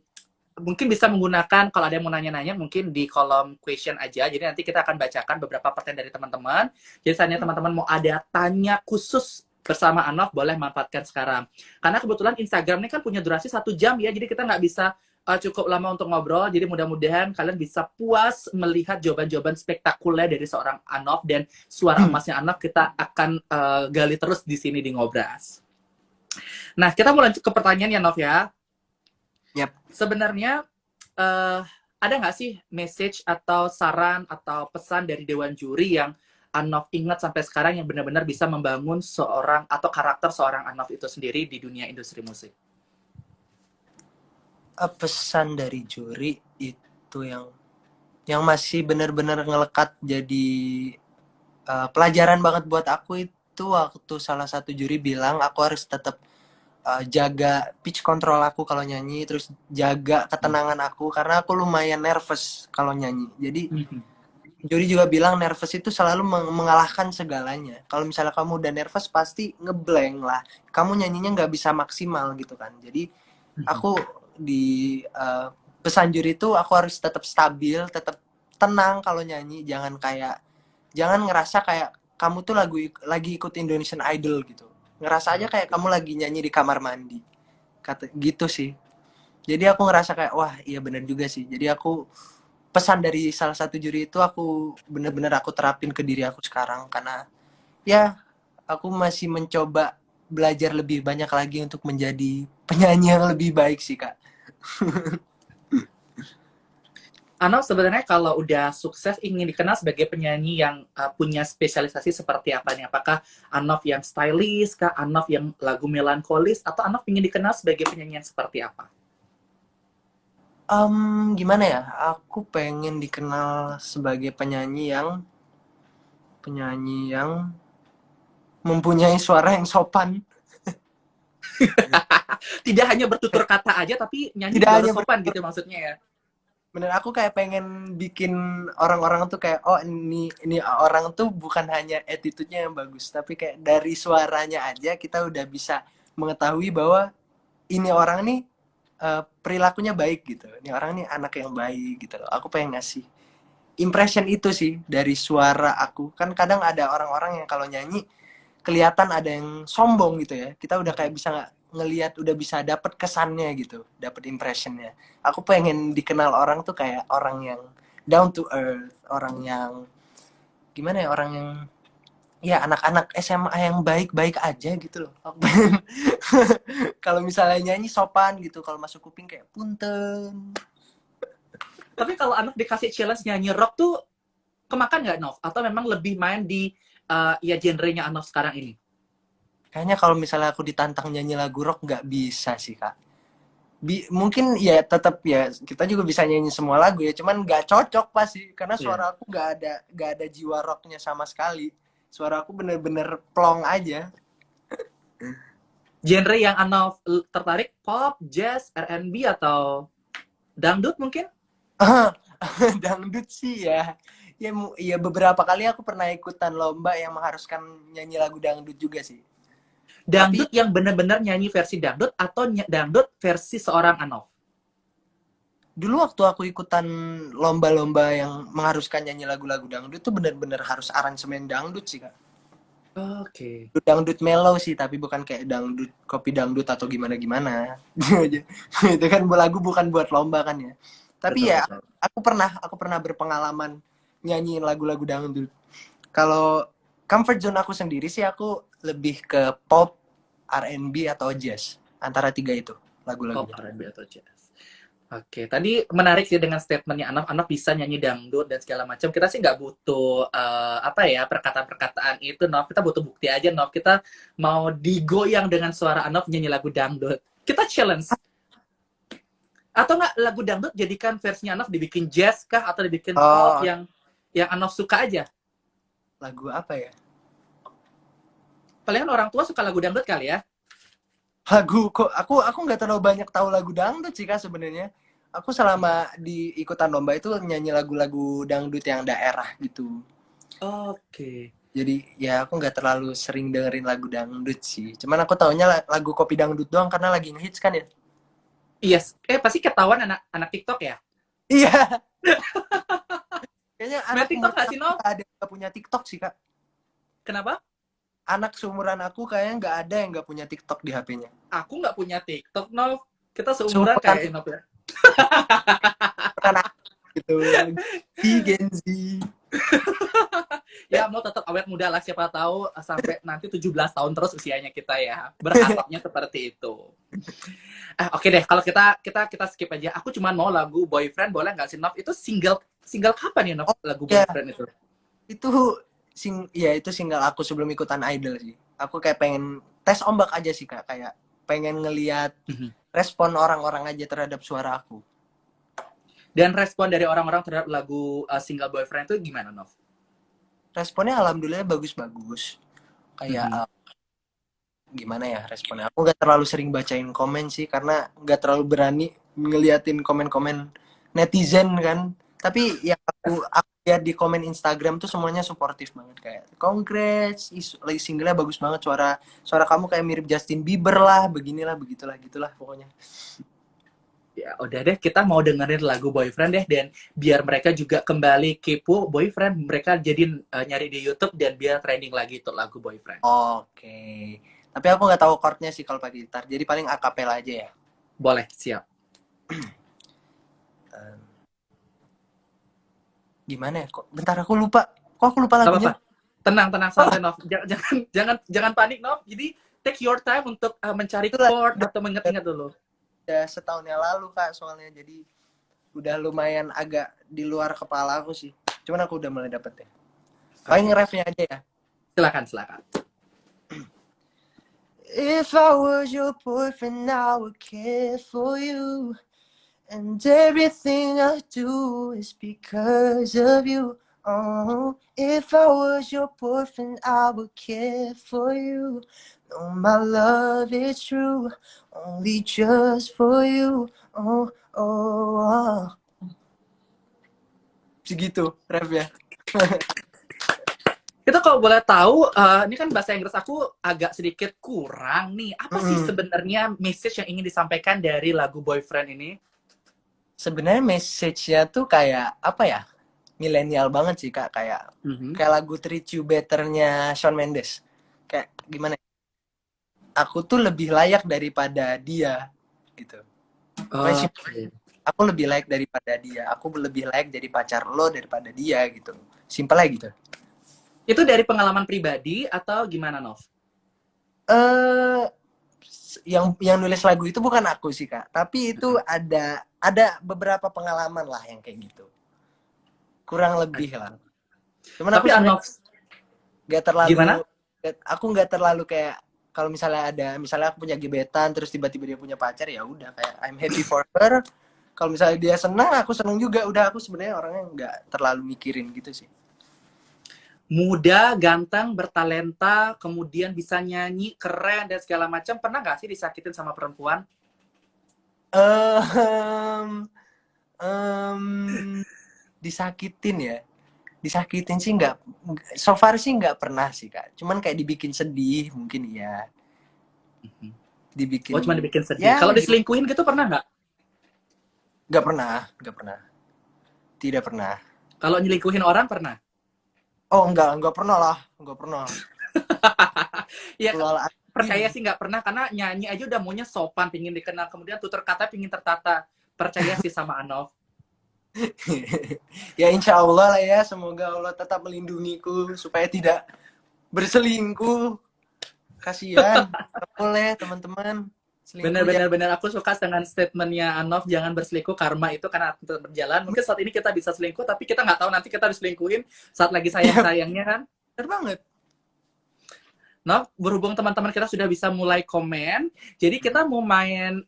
mungkin bisa menggunakan kalau ada yang mau nanya-nanya mungkin di kolom question aja. Jadi nanti kita akan bacakan beberapa pertanyaan dari teman-teman. Jadi seandainya teman-teman mau ada tanya khusus bersama Anov, boleh manfaatkan sekarang. Karena kebetulan Instagram ini kan punya durasi 1 jam ya, jadi kita nggak bisa cukup lama untuk ngobrol. Jadi mudah-mudahan kalian bisa puas melihat jawaban-jawaban spektakuler dari seorang Anov dan suara emasnya Anov kita akan gali terus di sini di Ngobras. Nah, kita mau lanjut ke pertanyaan ya, Nov ya. Yap. Sebenarnya ada nggak sih message atau saran atau pesan dari Dewan Juri yang Anov ingat sampai sekarang yang benar-benar bisa membangun seorang atau karakter seorang Anov itu sendiri di dunia industri musik? Pesan dari juri itu yang masih benar-benar ngelekat jadi pelajaran banget buat aku itu waktu salah satu juri bilang aku harus tetap jaga pitch control aku kalau nyanyi, terus jaga ketenangan aku karena aku lumayan nervous kalau nyanyi. Jadi juri juga bilang nervous itu selalu mengalahkan segalanya. Kalau misalnya kamu udah nervous pasti ngeblank lah. Kamu nyanyinya nggak bisa maksimal gitu kan. Jadi aku di pesan juri itu aku harus tetap stabil, tetap tenang kalau nyanyi. Jangan ngerasa kayak kamu tuh lagi ikut Indonesian Idol gitu. Ngerasa aja kayak kamu lagi nyanyi di kamar mandi. Kata gitu sih. Jadi aku ngerasa kayak wah iya benar juga sih. Jadi aku pesan dari salah satu juri itu aku bener-bener aku terapin ke diri aku sekarang karena ya aku masih mencoba belajar lebih banyak lagi untuk menjadi penyanyi yang lebih baik sih Kak. Anov sebenarnya kalau udah sukses ingin dikenal sebagai penyanyi yang punya spesialisasi seperti apa nih? Apakah Anov yang stylish, kah Anov yang lagu melankolis, atau Anov ingin dikenal sebagai penyanyi yang seperti apa? Gimana ya? Aku pengen dikenal sebagai penyanyi yang mempunyai suara yang sopan. Tidak hanya bertutur kata aja, tapi nyanyi Tidak juga harus hanya sopan gitu maksudnya ya? bener aku kayak pengen bikin orang-orang tuh kayak oh ini orang tuh bukan hanya attitude-nya yang bagus, tapi kayak dari suaranya aja kita udah bisa mengetahui bahwa ini orang nih perilakunya baik gitu. Ini orang nih anak yang baik gitu loh. Aku pengen ngasih impression itu sih dari suara aku. Kan kadang ada orang-orang yang kalau nyanyi kelihatan ada yang sombong gitu ya. Kita udah kayak bisa ngelihat, udah bisa dapet kesannya gitu, dapet impressionnya. Aku pengen dikenal orang tuh kayak orang yang down to earth, orang yang gimana ya, orang yang ya anak-anak SMA yang baik-baik aja gitu loh. Aku pengen kalau misalnya nyanyi sopan gitu, kalau masuk kuping kayak punten. Tapi kalau anak dikasih challenge nyanyi rock tuh kemakan nggak, Nov? Atau memang lebih main di ya genrenya Anov sekarang ini? Kayaknya kalau misalnya aku ditantang nyanyi lagu rock nggak bisa sih Kak. Mungkin ya tetap ya kita juga bisa nyanyi semua lagu ya, cuman nggak cocok pasti karena Iya. suara aku nggak ada jiwa rocknya sama sekali. Suara aku bener-bener plong aja. Genre yang Anov tertarik pop, jazz, R&B atau dangdut mungkin? Dangdut sih ya. Ya beberapa kali aku pernah ikutan lomba yang mengharuskan nyanyi lagu dangdut juga sih. Tapi Dangdut yang benar-benar nyanyi versi dangdut atau dangdut versi seorang Anov? dulu waktu aku ikutan lomba-lomba yang mengharuskan nyanyi lagu-lagu dangdut tuh bener-bener harus aransemen dangdut sih Kak. Oke. Dangdut mellow sih, tapi bukan kayak dangdut kopi dangdut atau gimana-gimana. Itu kan lagu bukan buat lomba kan ya. Tapi Betul, ya betul. aku pernah berpengalaman nyanyiin lagu-lagu dangdut. Kalau comfort zone aku sendiri sih aku lebih ke pop, R&B atau jazz. Antara tiga itu Pop, lagu-lagunya. R&B atau jazz. Oke, tadi menarik sih dengan statementnya Anaf bisa nyanyi dangdut dan segala macam. Kita sih nggak butuh apa ya perkataan-perkataan itu, Nov. Kita butuh bukti aja, Nov. Kita mau digoyang dengan suara Anaf nyanyi lagu dangdut. Kita challenge. Atau nggak lagu dangdut jadikan versinya Anaf dibikin jazz kah atau dibikin pop Oh, yang Anaf suka aja. lagu apa ya? Palingan orang tua suka lagu dangdut kali ya. Lagu kok aku nggak terlalu banyak tahu lagu dangdut sih Kak sebenarnya. Aku selama di ikutan lomba itu nyanyi lagu-lagu dangdut yang daerah gitu. Oke. Jadi ya aku nggak terlalu sering dengerin lagu dangdut sih. Cuman aku taunya lagu kopi dangdut doang karena lagi ngehits kan ya. Yes. Pasti ketahuan anak TikTok ya. Iya. Kayaknya Main anak TikTok umuran nggak sih, aku Nov? nggak ada yang nggak punya TikTok sih Kak. Kenapa? Anak seumuran aku kayaknya nggak ada yang nggak punya TikTok di HP-nya. Aku nggak punya TikTok, Nov. Kita seumuran Seumuran kayak Nov ya. aku gitu. Di Gen Z. Ya, mau tetap awet muda lah. Siapa tahu sampai nanti 17 tahun terus usianya kita ya. Berharapnya seperti itu. Oke deh, kalau kita skip aja. Aku cuma mau lagu Boyfriend, boleh nggak sih, Nov? Itu single kapan ya, Nov? Oh Lagu ya, Boyfriend itu. itu itu single aku sebelum ikutan Idol sih. Aku kayak pengen tes ombak aja sih Kak, kayak pengen ngelihat Mhm. respon orang-orang aja terhadap suara aku. Dan respon dari orang-orang terhadap lagu single Boyfriend itu gimana, Nov? Responnya alhamdulillah bagus-bagus. Kayak Mhm. gimana ya responnya? Aku nggak terlalu sering bacain komen sih karena nggak terlalu berani ngeliatin komen-komen netizen kan. Tapi yang aku lihat di komen Instagram tuh semuanya suportif banget kayak congrats, singlenya bagus banget, suara suara kamu kayak mirip Justin Bieber lah, beginilah begitulah gitulah pokoknya. Ya udah deh, kita mau dengerin lagu Boyfriend deh, dan biar mereka juga kembali kepo Boyfriend, mereka jadi nyari di YouTube dan biar trending lagi tuh lagu Boyfriend. Oke. Tapi aku nggak tahu chordnya sih kalau pakai gitar. Jadi paling akapela aja ya. Boleh, siap. Um, Gimana ya? Kok bentar aku lupa. Kok aku lupa Gak lagunya? apa-apa. Tenang, santai, Nov. Jangan panik, Nov. Jadi take your time untuk mencari Itu chord udah, atau mengingat-ingat dulu. udah setahun yang lalu Kak soalnya. Jadi udah lumayan agak di luar kepala aku sih. Cuman aku udah mulai dapet ya. Paling Oke, refnya aja ya. silakan. If I was your boyfriend, I would care for you. And everything I do is because of you. Oh, if I was your boyfriend, I would care for you. No, my love is true, only just for you. Oh, oh, oh. Segitu rapnya. Kita kalau boleh tahu, ini kan bahasa Inggris aku agak sedikit kurang nih. Apa sih Mm-mm. sebenarnya message yang ingin disampaikan dari lagu Boyfriend ini? Sebenarnya message-nya tuh kayak apa ya? Milenial banget sih Kak, kayak Mhm. kayak lagu Treat You Better-nya Shawn Mendes. Kayak gimana ya? Aku tuh lebih layak daripada dia gitu. Pokoknya Oke. aku lebih layak daripada dia. Aku lebih layak jadi pacar lo daripada dia gitu. Simpel aja gitu. Itu dari pengalaman pribadi atau gimana, Nov? Eh yang nulis lagu itu bukan aku sih Kak, tapi itu ada beberapa pengalaman lah yang kayak gitu. Kurang lebih lah. Cuman aku Tapi sebenarnya Nov, nggak terlalu gimana? aku nggak terlalu kayak kalau misalnya aku punya gebetan terus tiba-tiba dia punya pacar ya udah kayak I'm happy for her. Kalau misalnya dia senang aku senang juga, udah aku sebenarnya orangnya nggak terlalu mikirin gitu sih. Muda, ganteng, bertalenta, kemudian bisa nyanyi, keren, dan segala macam. Pernah nggak sih disakitin sama perempuan? um, um, Disakitin ya, disakitin sih nggak, so far sih nggak pernah sih Kak, cuman kayak dibikin sedih mungkin ya, Oh, cuma dibikin dibikin sedih. ya Kalau gitu. diselingkuhin gitu pernah nggak? Nggak pernah, tidak pernah. Kalau nyelingkuhin orang pernah? Oh nggak pernah lah, nggak pernah. Ya, Lala percaya sih nggak pernah, karena nyanyi aja udah maunya sopan, pingin dikenal, kemudian tutur kata pingin tertata. Percaya sih sama Anov. ya insya Allah lah ya, semoga Allah tetap melindungiku supaya tidak berselingkuh. Kasihan, nggak boleh teman-teman, Selingkuh ya. Benar-benar aku suka dengan statementnya Anov, jangan berselingkuh, karma itu karena tetap berjalan. Mungkin saat ini kita bisa selingkuh, tapi kita nggak tahu nanti kita diselingkuhin saat lagi Iya, sayang-sayangnya kan. bener banget. Nov, berhubung teman-teman kita sudah bisa mulai komen, jadi kita mau main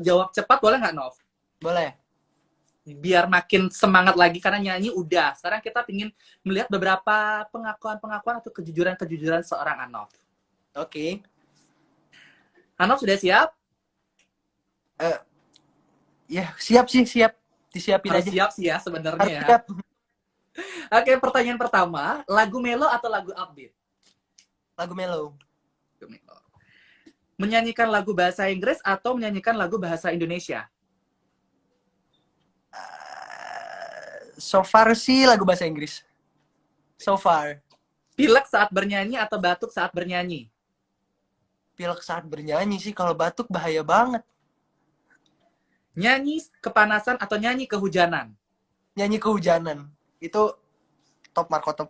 jawab cepat, boleh nggak Nov? Boleh. Biar makin semangat lagi karena nyanyi udah. Sekarang kita ingin melihat beberapa pengakuan-pengakuan atau kejujuran-kejujuran seorang Anov. Oke. Anov sudah siap? Eh, ya, siap sih, siap. Disiapin Harus aja. siap sih ya Harus sebenarnya ya. siap. Oke, pertanyaan pertama, lagu melo atau lagu upbeat? Lagu mellow. Lagu melo. Menyanyikan lagu bahasa Inggris atau menyanyikan lagu bahasa Indonesia? So far sih lagu bahasa Inggris. So far. Pilek saat bernyanyi atau batuk saat bernyanyi? Pilek saat bernyanyi sih, kalau batuk bahaya banget. Nyanyi kepanasan atau nyanyi kehujanan? Nyanyi kehujanan. Itu top Marco top.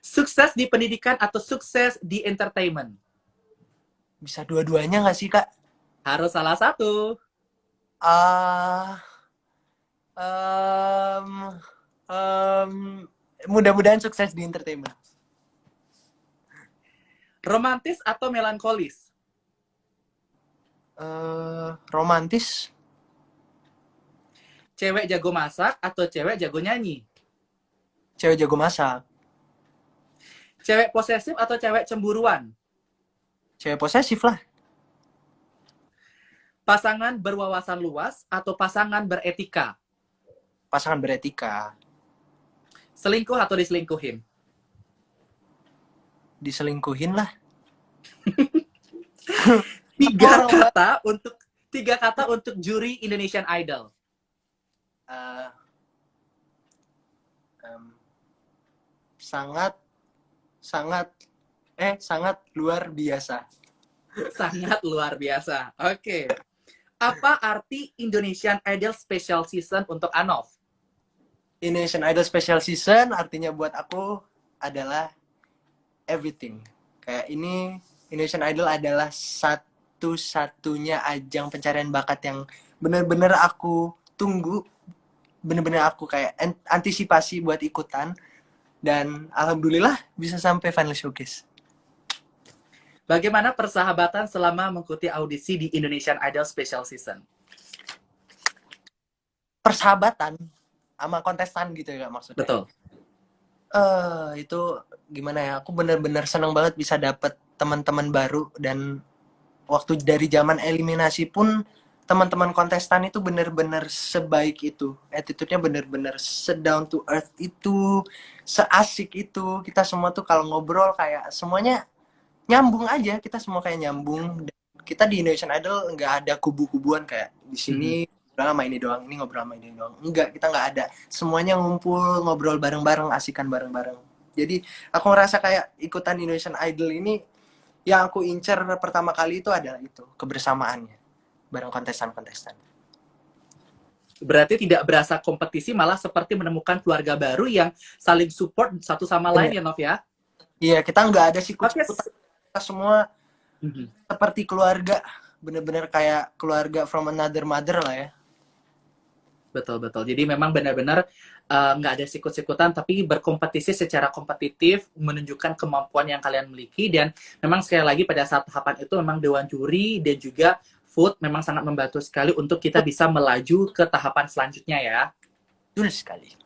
Sukses di pendidikan atau sukses di entertainment? Bisa dua-duanya nggak sih, Kak? Harus salah satu. Ah, em, em, mudah-mudahan sukses di entertainment. Romantis atau melankolis? Romantis. Cewek jago masak atau cewek jago nyanyi? Cewek jago masak. Cewek posesif atau cewek cemburuan? Cewek posesif lah. Pasangan berwawasan luas atau pasangan beretika? Pasangan beretika. Selingkuh atau diselingkuhin? Diselingkuhin lah. Tiga kata untuk juri Indonesian Idol. Eh, sangat sangat luar biasa. Sangat luar biasa. Oke. Apa arti Indonesian Idol Special Season untuk Anov? Indonesian Idol Special Season artinya buat aku adalah everything. Kayak ini Indonesian Idol adalah satu-satunya ajang pencarian bakat yang benar-benar aku tunggu, benar-benar aku kayak antisipasi buat ikutan, dan alhamdulillah bisa sampai final showcase. Bagaimana persahabatan selama mengikuti audisi di Indonesian Idol Special Season? Persahabatan sama kontestan gitu ya maksudnya. Betul. Itu gimana ya? Aku bener-bener seneng banget bisa dapet teman-teman baru, dan waktu dari zaman eliminasi pun teman-teman kontestan itu bener-bener sebaik itu. Attitude-nya bener-bener sedown to earth itu, seasik itu. Kita semua tuh kalau ngobrol kayak semuanya nyambung aja, kita semua kayak nyambung. Dan kita di Indonesian Idol nggak ada kubu-kubuan kayak di sini ngobrol sama ini doang, ini ngobrol sama ini doang. Enggak, kita nggak ada. Semuanya ngumpul, ngobrol bareng-bareng, asikan bareng-bareng. Jadi aku ngerasa kayak ikutan Indonesian Idol ini yang aku incer pertama kali itu adalah itu, kebersamaannya bareng kontestan-kontestan. Berarti tidak berasa kompetisi, malah seperti menemukan keluarga baru yang saling support satu sama lain ya, Nov ya? Iya, kita nggak ada sikut-sikut. Oke. Kita semua seperti keluarga, bener-bener kayak keluarga from another mother lah ya. Betul. Jadi memang benar-benar nggak ada sikut-sikutan, tapi berkompetisi secara kompetitif, menunjukkan kemampuan yang kalian miliki. Dan memang sekali lagi pada saat tahapan itu memang Dewan Juri dan juga Food memang sangat membantu sekali untuk kita bisa melaju ke tahapan selanjutnya ya. Betul sekali.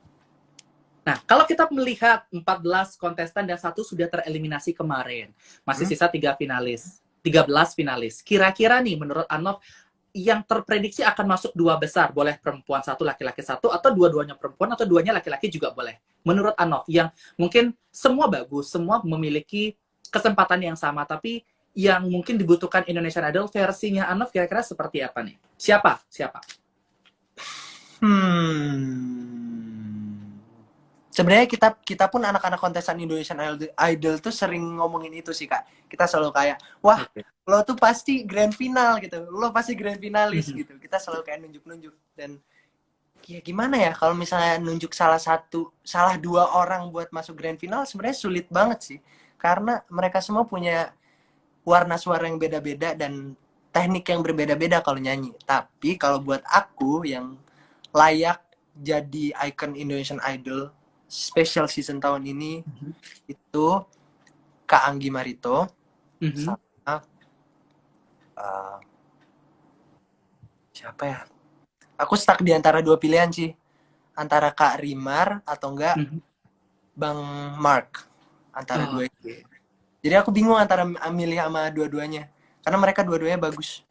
Nah, kalau kita melihat 14 kontestan dan satu sudah tereliminasi kemarin, masih sisa 13 finalis. Kira-kira nih menurut Anov, yang terprediksi akan masuk 2 besar, boleh perempuan 1, laki-laki 1, atau dua-duanya perempuan, atau duanya laki-laki juga boleh. Menurut Anov, yang mungkin semua bagus, semua memiliki kesempatan yang sama, tapi yang mungkin dibutuhkan Indonesian Idol versinya Anov kira-kira seperti apa nih? Siapa? Sebenarnya kita pun anak-anak kontestan Indonesian Idol tuh sering ngomongin itu sih, Kak. Kita selalu kayak, wah, lo tuh pasti grand final gitu. Lo pasti grand finalis gitu. Kita selalu kayak nunjuk-nunjuk. Dan ya gimana ya kalau misalnya nunjuk salah 2 orang buat masuk grand final, sebenarnya sulit banget sih. Karena mereka semua punya warna suara yang beda-beda dan teknik yang berbeda-beda kalau nyanyi. Tapi kalau buat aku yang layak jadi icon Indonesian Idol special season tahun ini Mhm. itu Kak Anggi Marito Mhm. sama uh, siapa ya? Aku stuck di antara dua pilihan sih. Antara Kak Rimar atau enggak Mhm. Bang Mark. Antara dua. Oke. Jadi aku bingung antara milih sama dua-duanya. Karena mereka dua-duanya bagus.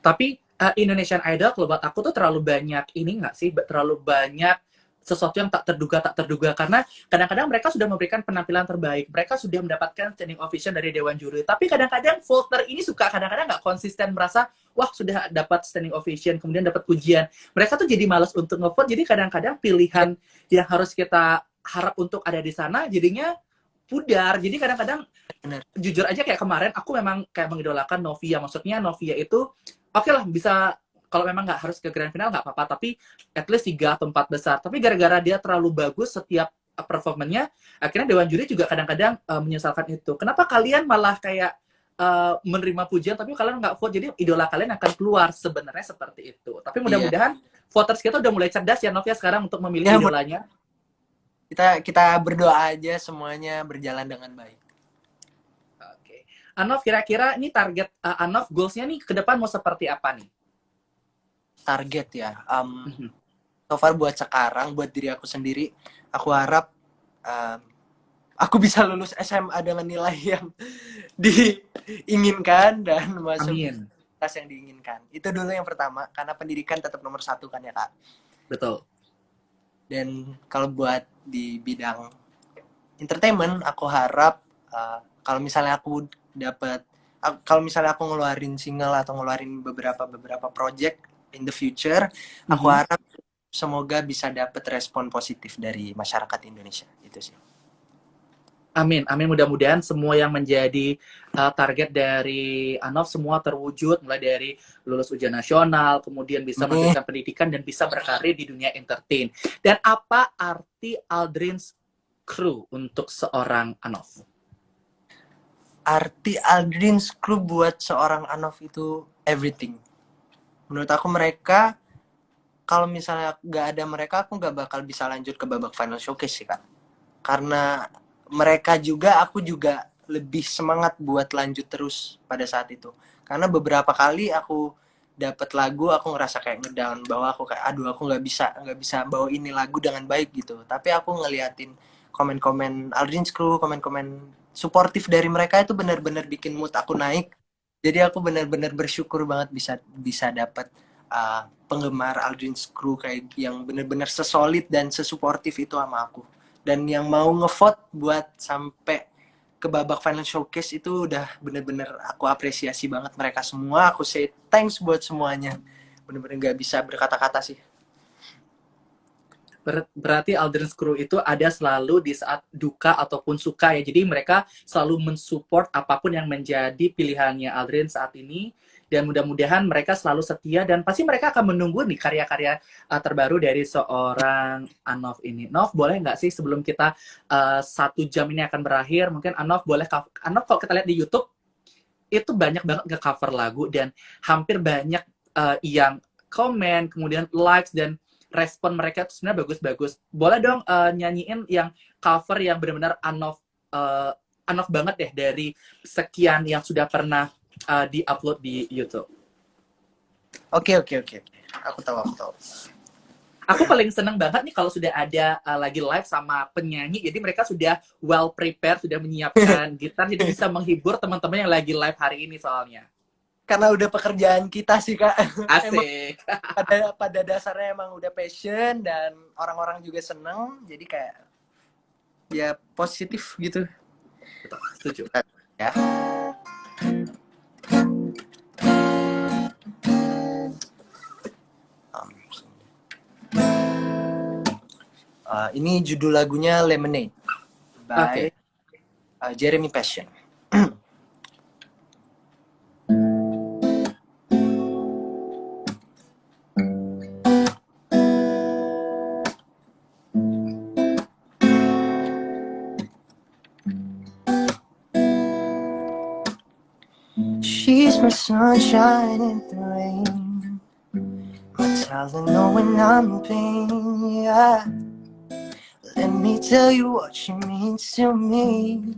Tapi Indonesian Idol kalau buat aku tuh terlalu banyak ini nggak sih? Terlalu banyak sesuatu yang tak terduga karena kadang-kadang mereka sudah memberikan penampilan terbaik, mereka sudah mendapatkan standing ovation dari dewan juri, tapi kadang-kadang voter ini suka kadang-kadang nggak konsisten, merasa wah sudah dapat standing ovation kemudian dapat pujian, mereka tuh jadi malas untuk ngevote, jadi kadang-kadang pilihan yang harus kita harap untuk ada di sana jadinya pudar. Jadi kadang-kadang Bener. jujur aja kayak kemarin aku memang kayak mengidolakan Novia, maksudnya Novia itu oke lah bisa, kalau memang nggak harus ke grand final nggak apa-apa, tapi at least 3 atau 4 besar. Tapi gara-gara dia terlalu bagus setiap performanya, akhirnya dewan juri juga kadang-kadang menyesalkan itu. Kenapa kalian malah kayak menerima pujian tapi kalian nggak vote, jadi idola kalian akan keluar, sebenarnya seperti itu. Tapi Iya. mudah-mudahan voters kita udah mulai cerdas ya Novia sekarang untuk memilih Ya, idolanya. kita berdoa aja semuanya berjalan dengan baik. Oke. Anov, kira-kira ini target Anov, goals-nya nih ke depan mau seperti apa nih? Target ya. Mhm. So far buat sekarang, buat diri aku sendiri, aku harap um, aku bisa lulus SMA dengan nilai yang diinginkan dan masuk di Amin. kelas yang diinginkan. Itu dulu yang pertama, karena pendidikan tetap nomor satu kan ya Kak. Betul. Dan kalau buat di bidang entertainment, aku harap kalau misalnya aku dapat, kalau misalnya aku ngeluarin single atau ngeluarin beberapa project in the future, aku Mhm. harap semoga bisa dapat respon positif dari masyarakat Indonesia. Itu sih. Amin, amin, mudah-mudahan semua yang menjadi target dari Anov semua terwujud, mulai dari lulus ujian nasional, kemudian bisa Amin. melanjutkan pendidikan dan bisa berkarir di dunia entertain. Dan apa arti Aldrin's Crew untuk seorang Anov? Arti Aldrin's Crew buat seorang Anov itu everything. Menurut aku mereka, kalau misalnya nggak ada mereka, aku nggak bakal bisa lanjut ke babak final showcase sih Kak. Karena mereka juga, aku juga lebih semangat buat lanjut terus pada saat itu. Karena beberapa kali aku dapat lagu, aku ngerasa kayak ngedown, bahwa aku kayak aduh aku nggak bisa bawa ini lagu dengan baik gitu. Tapi aku ngeliatin komen-komen Aldrin's Crew, komen-komen suportif dari mereka itu benar-benar bikin mood aku naik. Jadi aku benar-benar bersyukur banget bisa bisa dapat penggemar Aldrin's Crew kayak yang benar-benar sesolid dan sesuportif itu sama aku. Dan yang mau ngevote buat sampai ke babak final showcase itu udah bener-bener aku apresiasi banget mereka semua. Aku say thanks buat semuanya. Bener-bener gak bisa berkata-kata sih. Berarti Aldrin's Crew itu ada selalu di saat duka ataupun suka ya. Jadi mereka selalu mensupport apapun yang menjadi pilihannya Aldrin saat ini. Dan mudah-mudahan mereka selalu setia dan pasti mereka akan menunggu nih karya-karya terbaru dari seorang Anov ini. Nov, boleh nggak sih sebelum kita 1 jam ini akan berakhir, mungkin Anov boleh, Anov kalau kita lihat di YouTube itu banyak banget nge-cover lagu dan hampir banyak yang komen, kemudian likes dan respon mereka itu sebenarnya bagus-bagus. Boleh dong nyanyiin yang cover yang benar-benar Anov banget deh dari sekian yang sudah pernah di-upload di YouTube. Oke, oke, oke. Aku tahu, aku tahu. Aku paling seneng banget nih kalau sudah ada lagi live sama penyanyi, jadi mereka sudah well prepared, sudah menyiapkan gitar, jadi bisa menghibur teman-teman yang lagi live hari ini soalnya. Karena udah pekerjaan kita sih Kak. Emang Asik. pada dasarnya emang udah passion dan orang-orang juga seneng. Jadi kayak ya positif gitu. Betul, setuju. Ya. Ini judul lagunya Lemonade by Oke. Jeremy Passion. She's my sunshine in the rain, my Tylenol when I'm in pain, yeah. Let me tell you what she means to me.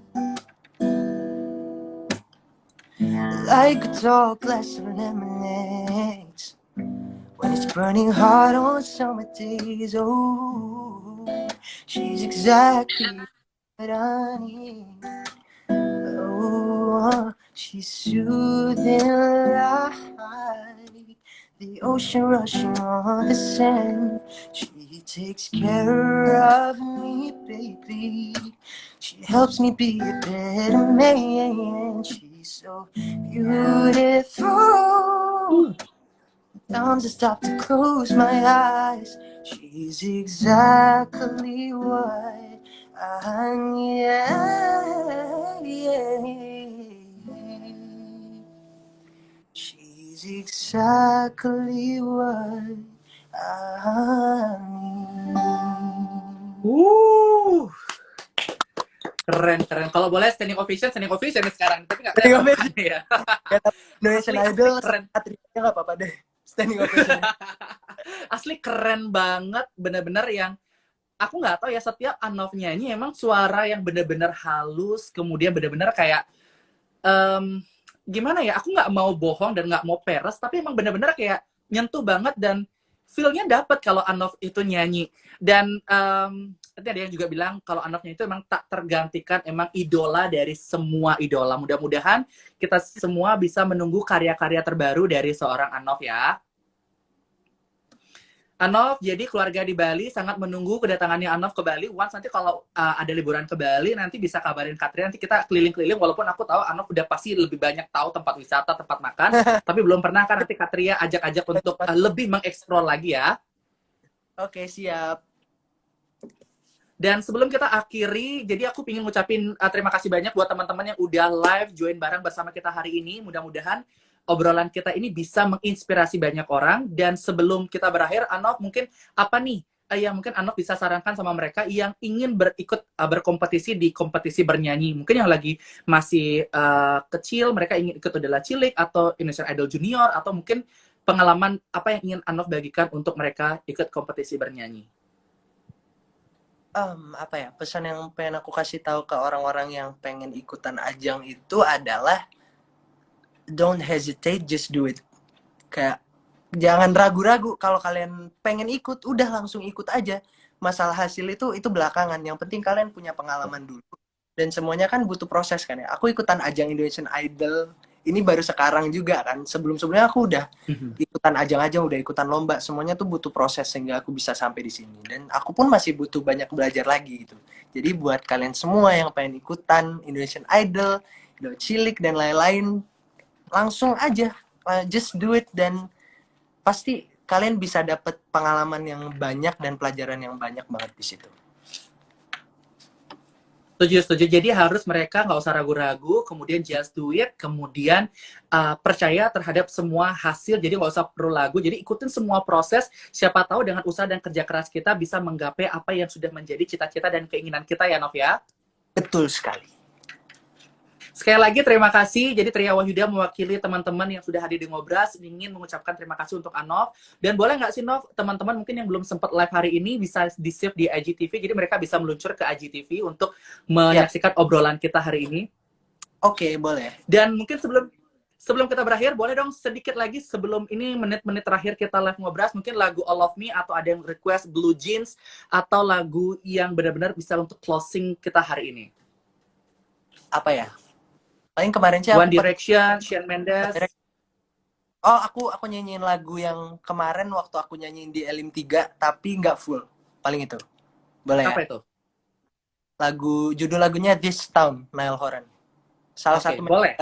Like a tall glass of lemonade when it's burning hot on summer days. Oh, she's exactly what I need. Oh, she's soothing like the ocean rushing on the sand. She takes care of me, baby. She helps me be a better man. She's so beautiful. Sometimes I stop to close my eyes. She's exactly what I need. She's exactly what I need. Keren, keren. Kalau boleh standing ovation nih sekarang. Tapi nggak Standing apa-apa ovation. ya. Indonesian Asli Idol, keren. Satria nggak apa-apa deh. Standing ovation. Asli keren banget, bener-bener yang aku nggak tahu ya, setiap Anov nyanyi emang suara yang bener-bener halus, kemudian bener-bener kayak gimana ya, aku nggak mau bohong dan nggak mau peres, tapi emang bener-bener kayak nyentuh banget dan feel-nya dapet kalau Anov itu nyanyi. Dan tadi ada yang juga bilang kalau Anovnya itu emang tak tergantikan, emang idola dari semua idola. Mudah-mudahan kita semua bisa menunggu karya-karya terbaru dari seorang Anov ya. Anov, jadi keluarga di Bali sangat menunggu kedatangannya Anov ke Bali. Once nanti kalau ada liburan ke Bali, nanti bisa kabarin Katria. Nanti kita keliling-keliling, walaupun aku tahu Anov udah pasti lebih banyak tahu tempat wisata, tempat makan. Tapi belum pernah kan nanti Katria ajak-ajak untuk lebih mengeksplor lagi ya. Oke, siap. Dan sebelum kita akhiri, jadi aku ingin ngucapin terima kasih banyak buat teman-teman yang udah live join bareng bersama kita hari ini. Mudah-mudahan obrolan kita ini bisa menginspirasi banyak orang. Dan sebelum kita berakhir, Anov, mungkin apa nih yang mungkin Anov bisa sarankan sama mereka yang ingin berkompetisi di kompetisi bernyanyi? Mungkin yang lagi masih kecil, mereka ingin ikut adalah Cilik atau Indonesian Idol Junior, atau mungkin pengalaman apa yang ingin Anov bagikan untuk mereka ikut kompetisi bernyanyi? Apa ya, pesan yang pengen aku kasih tahu ke orang-orang yang pengen ikutan ajang itu adalah don't hesitate, just do it. Kayak jangan ragu-ragu, kalau kalian pengen ikut udah langsung ikut aja. Masalah hasil itu belakangan, yang penting kalian punya pengalaman dulu. Dan semuanya kan butuh proses kan ya. Aku ikutan ajang Indonesian Idol ini baru sekarang juga kan. Sebelum-sebelumnya aku udah ikutan ajang-ajang, udah ikutan lomba, semuanya tuh butuh proses sehingga aku bisa sampai di sini. Dan aku pun masih butuh banyak belajar lagi gitu. Jadi buat kalian semua yang pengen ikutan Indonesian Idol, Indo Cilik dan lain-lain, langsung aja, just do it, dan pasti kalian bisa dapat pengalaman yang banyak dan pelajaran yang banyak banget di situ. Setuju. Jadi harus mereka nggak usah ragu-ragu, kemudian just do it, kemudian percaya terhadap semua hasil, jadi nggak usah perlu ragu, jadi ikutin semua proses, siapa tahu dengan usaha dan kerja keras kita bisa menggapai apa yang sudah menjadi cita-cita dan keinginan kita ya, Nov ya? Betul sekali. Sekali lagi terima kasih. Jadi Tria Wahyuda mewakili teman-teman yang sudah hadir di Ngobras ingin mengucapkan terima kasih untuk Anov. Dan boleh nggak sih Nov, teman-teman mungkin yang belum sempat live hari ini bisa di-save di IGTV, jadi mereka bisa meluncur ke IGTV untuk menyaksikan obrolan kita hari ini. Oke, boleh. Dan mungkin sebelum kita berakhir, boleh dong sedikit lagi sebelum ini menit-menit terakhir kita live Ngobras, mungkin lagu All of Me atau ada yang request Blue Jeans atau lagu yang benar-benar bisa untuk closing kita hari ini. Apa ya? Paling kemarin sih One Direction, Shawn Mendes. Oh, aku nyanyiin lagu yang kemarin waktu aku nyanyiin di Elim 3 tapi nggak full. Paling itu. Boleh ya? Apa itu? Judul lagunya This Town, Niall Horan. Salah satu boleh.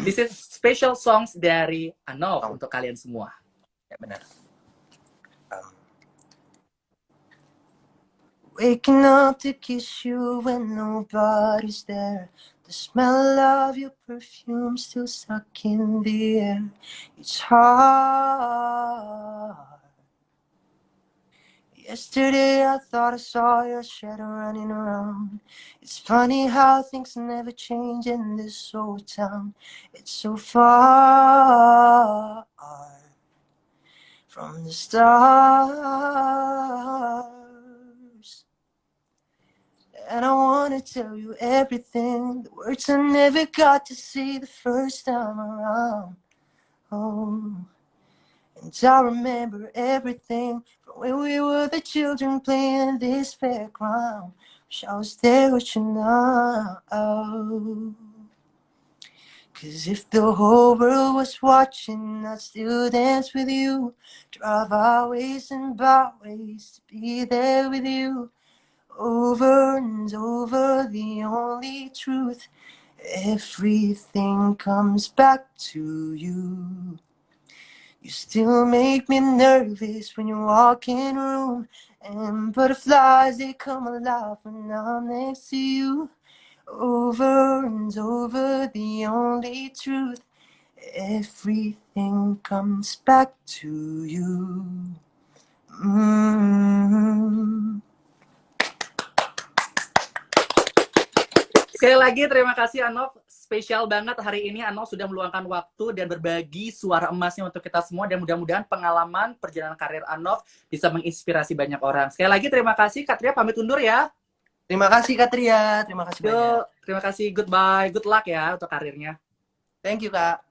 This is special songs dari Anov untuk kalian semua. Ya benar. Waking up to kiss you when nobody's there. The smell of your perfume still stuck in the air. It's hard. Yesterday I thought I saw your shadow running around. It's funny how things never change in this old town. It's so far from the stars. And I wanna tell you everything, the words I never got to say the first time around. Oh, and I remember everything from when we were the children playing this fairground. Wish I was there with you now. 'Cause if the whole world was watching, I'd still dance with you. Drive highways and byways to be there with you. Over and over, the only truth. Everything comes back to you. You still make me nervous when you walk in a room, and butterflies, they come alive when I'm next to you. Over and over, the only truth. Everything comes back to you. Sekali lagi terima kasih Anov, spesial banget hari ini Anov sudah meluangkan waktu dan berbagi suara emasnya untuk kita semua, dan mudah-mudahan pengalaman perjalanan karir Anov bisa menginspirasi banyak orang. Sekali lagi terima kasih, Katria pamit undur ya. Terima kasih Katria, terima kasih banyak. Terima kasih, goodbye, good luck ya untuk karirnya. Thank you Kak.